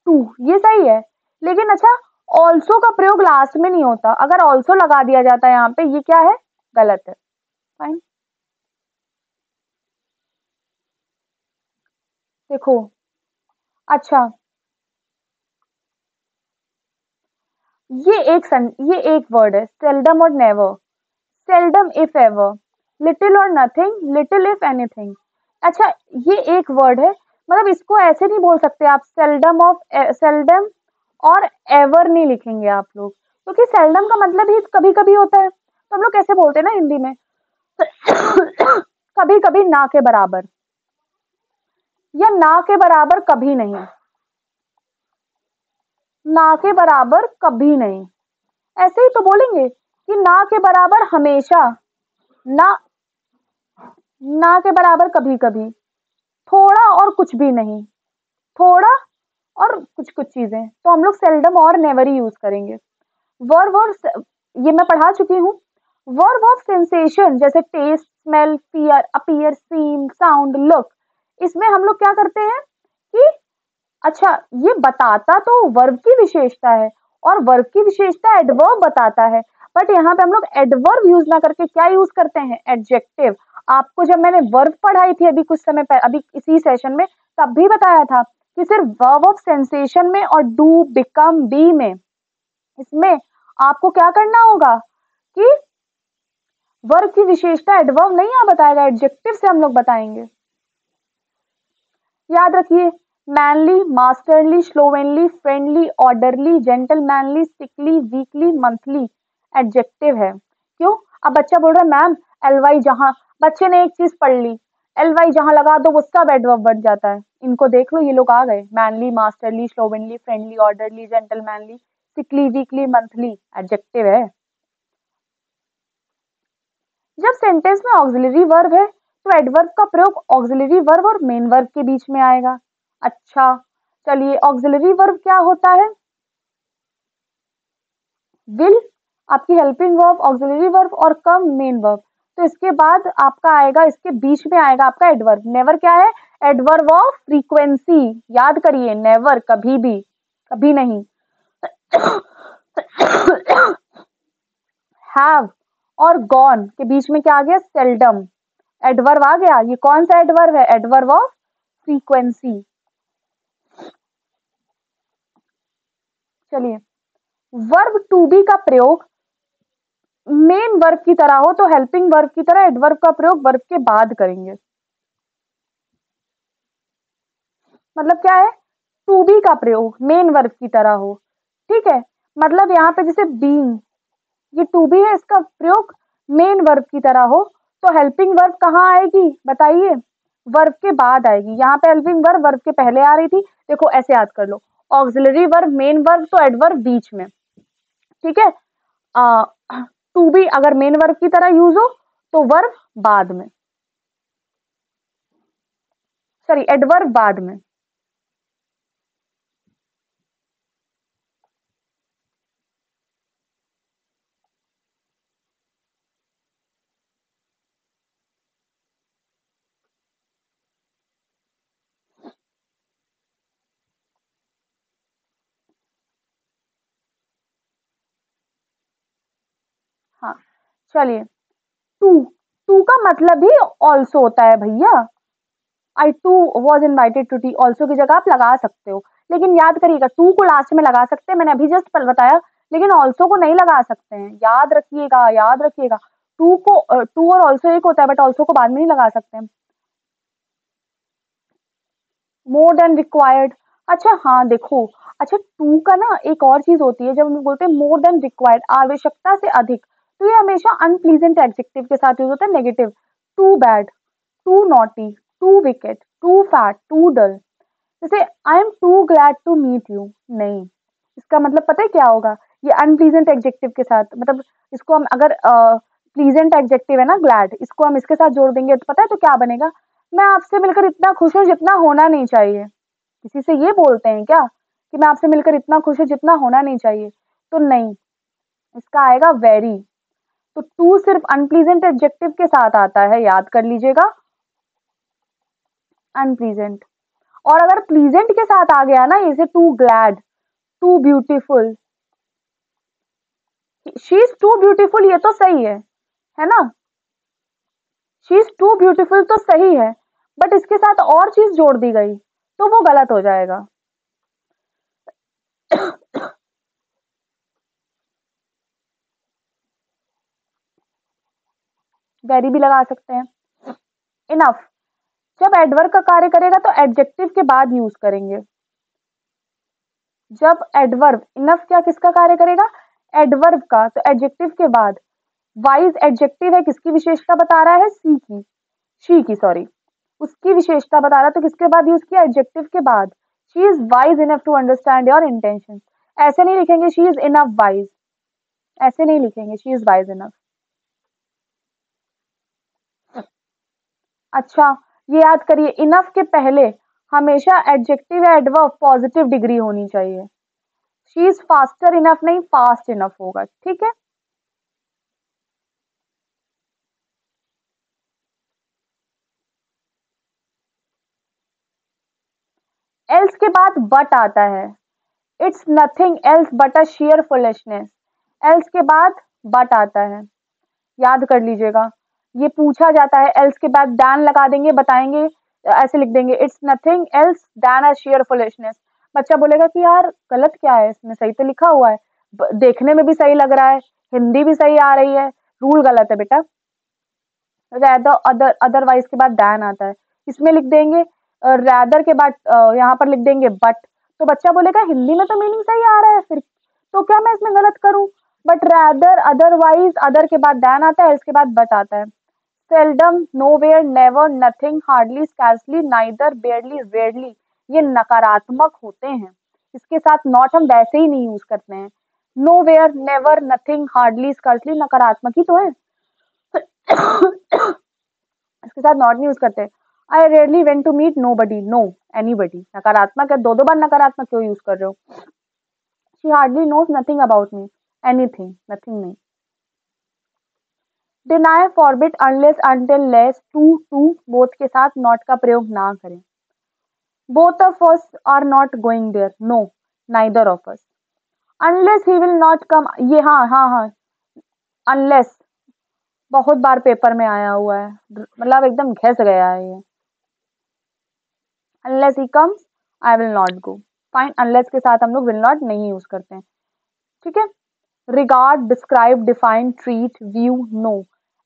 too, ये सही है। लेकिन अच्छा ऑल्सो का प्रयोग लास्ट में नहीं होता, अगर ऑल्सो लगा दिया जाता है यहाँ पे, ये क्या है, गलत है, फाइन। देखो अच्छा, ये एक वर्ड है सेल्डम और never. Seldom if ever, little और नथिंग, लिटिल इफ एनीथिंग। अच्छा ये एक वर्ड है, मतलब इसको ऐसे नहीं बोल सकते आप, सेल्डम और एवर नहीं लिखेंगे आप लोग, क्योंकि सेल्डम का मतलब ही कभी कभी होता है, तो हम लोग कैसे बोलते हैं ना हिंदी में कभी कभी ना के बराबर, या ना के बराबर कभी नहीं, ना के बराबर कभी नहीं। ऐसे ही तो बोलेंगे कि ना के बराबर हमेशा, ना, ना के बराबर कभी कभी, थोड़ा और कुछ भी नहीं, थोड़ा और कुछ कुछ चीजें, तो हम लोग सेल्डम और नेवर ही यूज करेंगे। वर्ब और ये मैं पढ़ा चुकी हूँ। वर्ब ऑफ सेंसेशन जैसे taste, smell, fear, appear, seen, sound, look, इसमें हम लोग क्या करते हैं कि अच्छा, ये बताता तो वर्ब की विशेषता है, और वर्ब की विशेषता एडवर्ब बताता है, बट यहाँ पे हम लोग एडवर्ब यूज ना करके क्या यूज करते हैं, एडजेक्टिव। आपको जब मैंने वर्ब पढ़ाई थी अभी कुछ समय पहले, अभी इसी सेशन में, तब भी बताया था कि सिर्फ वर्ब ऑफ सेंसेशन में और डू, बिकम, बी में, इसमें आपको क्या करना होगा कि वर्ब की विशेषता एडवर्ब नहीं आ बताएगा, एडजेक्टिव से हम लोग बताएंगे। याद रखिए, manly, masterly, slovenly, friendly, orderly, gentlemanly, sickly, weekly, monthly adjective है। क्यों? अब बच्चा बोल रहा है मैम एलवाई जहां, बच्चे ने एक चीज पढ़ ली, एलवाई जहां लगा दो वो सब एडवर्ब बन जाता है। इनको देख लो, ये लोग आ गए, manly, masterly, slovenly, friendly, orderly, gentlemanly, sickly, weekly, monthly adjective है। जब सेंटेंस में ऑक्सिलरी वर्ब है तो एडवर्ब का प्रयोग ऑक्सिलरी वर्ब और मेन वर्ब के बीच में आएगा। अच्छा, चलिए, ऑक्सिलरी वर्ब क्या होता है? विल आपकी हेल्पिंग वर्ब, ऑक्सिलरी वर्ब, और कम मेन वर्ब। तो इसके बाद आपका आएगा, इसके बीच में आएगा आपका एडवर्ब। नेवर क्या है? Adverb of frequency. याद करिए, नेवर कभी भी, कभी नहीं। हैव और गॉन के बीच में क्या आ गया? सेल्डम एडवर्ब आ गया। ये कौन सा एडवर्ब है? Adverb of frequency. चलिए, वर्ब टू बी का प्रयोग मेन वर्ब की तरह हो तो हेल्पिंग वर्ब की तरह एडवर्ब का प्रयोग वर्ब के बाद करेंगे। मतलब क्या है? टू बी का प्रयोग मेन वर्ब की तरह हो, ठीक है। मतलब यहाँ पे जैसे बीइंग, ये टू बी है, इसका प्रयोग मेन वर्ब की तरह हो तो हेल्पिंग वर्ब कहाँ आएगी बताइए? वर्ब के बाद आएगी। यहाँ पे हेल्पिंग वर्ब वर्ब के पहले आ रही थी, देखो ऐसे याद कर लो, ऑक्सिलरी वर्ब मेन वर्ब तो एडवर्ब बीच में, ठीक है। टू बी अगर मेन वर्ब की तरह यूज हो तो वर्ब बाद में, सॉरी एडवर्ब बाद में। हाँ, चलिए, टू, टू का मतलब ही ऑल्सो होता है भैया। I too was invited to tea, also की जगह आप लगा सकते हो, लेकिन याद करिएगा टू को लास्ट में लगा सकते हैं, मैंने अभी जस्ट पल बताया, लेकिन ऑल्सो को नहीं लगा सकते हैं। याद रखिएगा, याद रखिएगा, टू को, टू और ऑल्सो एक होता है, बट ऑल्सो को बाद में नहीं लगा सकते हैं। मोर देन रिक्वायर्ड, अच्छा हाँ देखो, अच्छा टू का ना एक और चीज होती है, जब हम बोलते हैं मोर देन रिक्वायर्ड, आवश्यकता से अधिक, तो ये हमेशा अनप्लीजेंट एडजेक्टिव के साथ यूज होता है, negative. Too bad, too naughty, too wicked, too fat, too dull. जैसे I am too glad to meet you, नहीं, इसका मतलब पता है क्या होगा? ये अनप्लीजेंट एडजेक्टिव के साथ, मतलब इसको हम अगर प्लीजेंट एडजेक्टिव है ना ग्लैड, इसको हम इसके साथ जोड़ देंगे तो पता है तो क्या बनेगा? मैं आपसे मिलकर इतना खुश हूँ जितना होना नहीं चाहिए। किसी से ये बोलते हैं क्या कि मैं आपसे मिलकर इतना खुश हूँ जितना होना नहीं चाहिए? तो नहीं, इसका आएगा वेरी। तो टू सिर्फ अनप्लीजेंट एडजेक्टिव के साथ आता है, याद कर लीजिएगा, अनप्लीजेंट। और अगर प्लीजेंट के साथ आ गया ना, जैसे too glad, too beautiful, she is too beautiful, ये तो सही है ना? शी इज टू ब्यूटीफुल तो सही है, बट इसके साथ और चीज जोड़ दी गई तो वो गलत हो जाएगा। वेरी भी लगा सकते हैं। इनफ जब एडवर्ब का कार्य करेगा तो एडजेक्टिव के बाद यूज करेंगे। जब एडवर्ब, इनफ क्या किसका कार्य करेगा? एडवर्ब का, तो एडजेक्टिव के बाद। वाइज एडजेक्टिव है, किसकी विशेषता बता रहा है? सी की। शी की, सॉरी, उसकी विशेषता बता रहा, तो किसके बाद यूज किया, एडजेक्टिव के बाद। She is wise enough to understand your intention. ऐसे नहीं लिखेंगे शी इज इनफ वाइज, ऐसे नहीं लिखेंगे शी इज वाइज इनफ। अच्छा, ये याद करिए, इनफ के पहले हमेशा एडजेक्टिव या एडवर्ब पॉजिटिव डिग्री होनी चाहिए। शी इज फास्टर इनफ नहीं, फास्ट इनफ होगा, ठीक है। एल्स के बाद बट आता है, it's nothing else but a share foolishness. Else के बाद बट आता है, याद कर लीजिएगा। ये पूछा जाता है, एल्स के बाद दैन लगा देंगे, बताएंगे, ऐसे लिख देंगे, it's nothing else then a share foolishness. बच्चा बोलेगा कि यार गलत क्या है इसमें, सही तो लिखा हुआ है, देखने में भी सही लग रहा है, हिंदी भी सही आ रही है, रूल गलत है बेटा। रैदर, अदर, अदरवाइज के बाद दैन आता है, इसमें लिख देंगे रैदर के बाद यहाँ पर लिख देंगे बट। तो बच्चा बोलेगा हिंदी में तो मीनिंग सही आ रहा है, फिर तो क्या मैं इसमें गलत करूं। बट रैदर, अदरवाइज, अदर के बाद दैन आता है, इसके बाद बट आता है। Seldom, nowhere, never, nothing, hardly, scarcely, neither, बेयरली, rarely, ये नकारात्मक होते हैं, इसके साथ नॉट हम वैसे ही नहीं यूज करते हैं। Nowhere, never, nothing, hardly, scarcely नकारात्मक ही तो है, इसके साथ नॉट नहीं यूज करते। I rarely went to meet nobody, no anybody, नकारात्मक है, दो दो बार नकारात्मक क्यों यूज कर रहे हो। She hardly knows nothing about me, anything, nothing नहीं। Deny, forbid, unless, until, lest, too both के साथ नॉट का प्रयोग ना करें। Both of us are not going there, no, neither of us. Unless he will not come, ये हाँ हाँ हाँ, अनलेस बहुत बार पेपर में आया हुआ है, मतलब एकदम घिस गया है ये। Unless he comes I will not go, fine, unless के साथ हम लोग विल नॉट नहीं यूज करते हैं, ठीक है। Regard, describe, define, treat, view, know,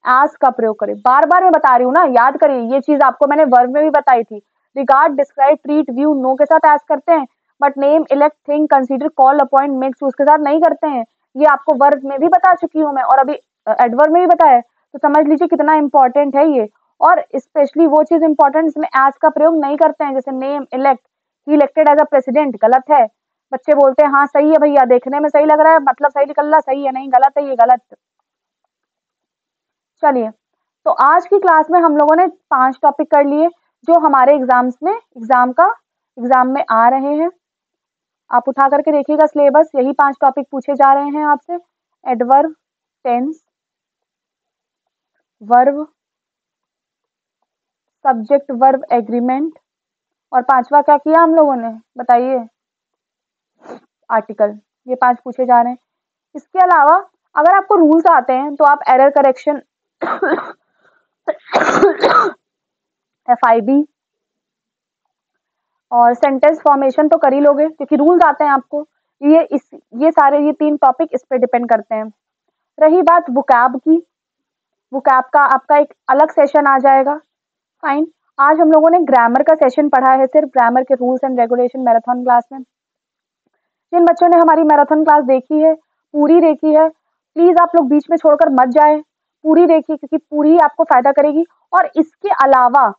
as का प्रयोग करें। बार बार मैं बता रही हूँ ना, याद करिए, ये चीज आपको मैंने वर्ब में भी बताई थी। Regard, describe, treat, view, know के साथ एज करते हैं, but name, elect, think, consider, call, appoint, makes उसके साथ नहीं करते हैं। ये आपको वर्ब में भी बता चुकी हूँ मैं, और अभी एडवर्ब में भी बताया है, तो समझ लीजिए कितना इंपॉर्टेंट है ये। और स्पेशली वो चीज इंपॉर्टेंट इसमें एज का प्रयोग नहीं करते हैं, जैसे name, elect, he elected as a president, गलत है। बच्चे बोलते हैं हाँ सही है भैया, देखने में सही लग रहा है, मतलब सही निकल रहा, सही है, नहीं गलत है, ये गलत। चलिए, तो आज की क्लास में हम लोगों ने 5 टॉपिक कर लिए जो हमारे एग्जाम्स में, एग्जाम में आ रहे हैं। आप उठा करके देखिएगा सिलेबस, यही 5 टॉपिक पूछे जा रहे हैं आपसे। Adverb, tense, verb, subject verb agreement, और 5वां क्या किया हम लोगों ने, बताइए, आर्टिकल। ये 5 पूछे जा रहे हैं। इसके अलावा अगर आपको रूल्स आते हैं तो आप एरर करेक्शन, FIB और सेंटेंस फॉर्मेशन तो कर ही लोगे, क्योंकि रूल्स आते हैं आपको। ये सारे, ये 3 टॉपिक इस पे डिपेंड करते हैं। रही बात वोकैब की, वोकैब का आपका एक अलग सेशन आ जाएगा, फाइन। आज हम लोगों ने ग्रामर का सेशन पढ़ा है, सिर्फ ग्रामर के rules and regulation marathon class में। जिन बच्चों ने हमारी मैराथन क्लास देखी है, पूरी देखी है, प्लीज आप लोग बीच में छोड़कर मत जाए, पूरी देखिए, क्योंकि पूरी ही आपको फायदा करेगी। और इसके अलावा,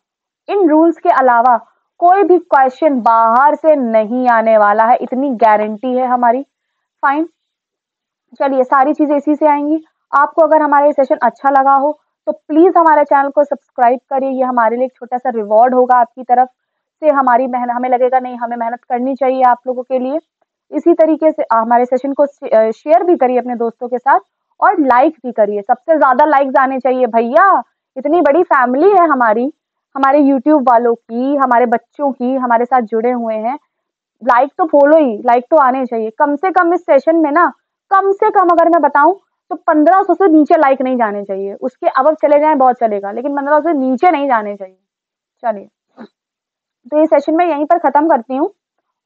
इन रूल्स के अलावा कोई भी क्वेश्चन बाहर से नहीं आने वाला है, इतनी गारंटी है हमारी, फाइन। चलिए, सारी चीजें इसी से आएंगी। आपको अगर हमारा ये सेशन अच्छा लगा हो तो प्लीज हमारे चैनल को सब्सक्राइब करिए, ये हमारे लिए एक छोटा सा रिवॉर्ड होगा आपकी तरफ से। हमारी मेहनत, हमें लगेगा नहीं, हमें मेहनत करनी चाहिए आप लोगों के लिए। इसी तरीके से हमारे सेशन को शेयर भी करिए अपने दोस्तों के साथ, और लाइक भी करिए, सबसे ज्यादा लाइक्स आने चाहिए भैया, इतनी बड़ी फैमिली है हमारी, हमारे यूट्यूब वालों की, हमारे बच्चों की, हमारे साथ जुड़े हुए हैं। लाइक तो फॉलो ही, लाइक तो आने चाहिए कम से कम इस सेशन में ना, कम से कम अगर मैं बताऊं तो 1500 से नीचे लाइक नहीं जाने चाहिए, उसके अब चले जाएं बहुत चलेगा, लेकिन 1500 से नीचे नहीं जाने चाहिए। चलिए, तो ये सेशन मैं यहीं पर खत्म करती हूँ,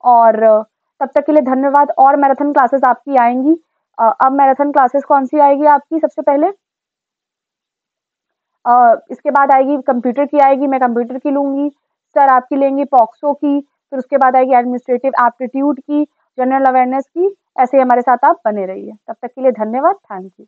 और तब तक के लिए धन्यवाद। और मैराथन क्लासेस आपकी आएंगी। अब मैराथन क्लासेस कौन सी आएगी आपकी, सबसे पहले इसके बाद आएगी कंप्यूटर की, आएगी, मैं कंप्यूटर की लूंगी, सर आपकी लेंगे पॉक्सो की, फिर उसके बाद आएगी एडमिनिस्ट्रेटिव एप्टीट्यूड की, जनरल अवेयरनेस की। ऐसे हमारे साथ आप बने रहिए, तब तक के लिए धन्यवाद, थैंक यू।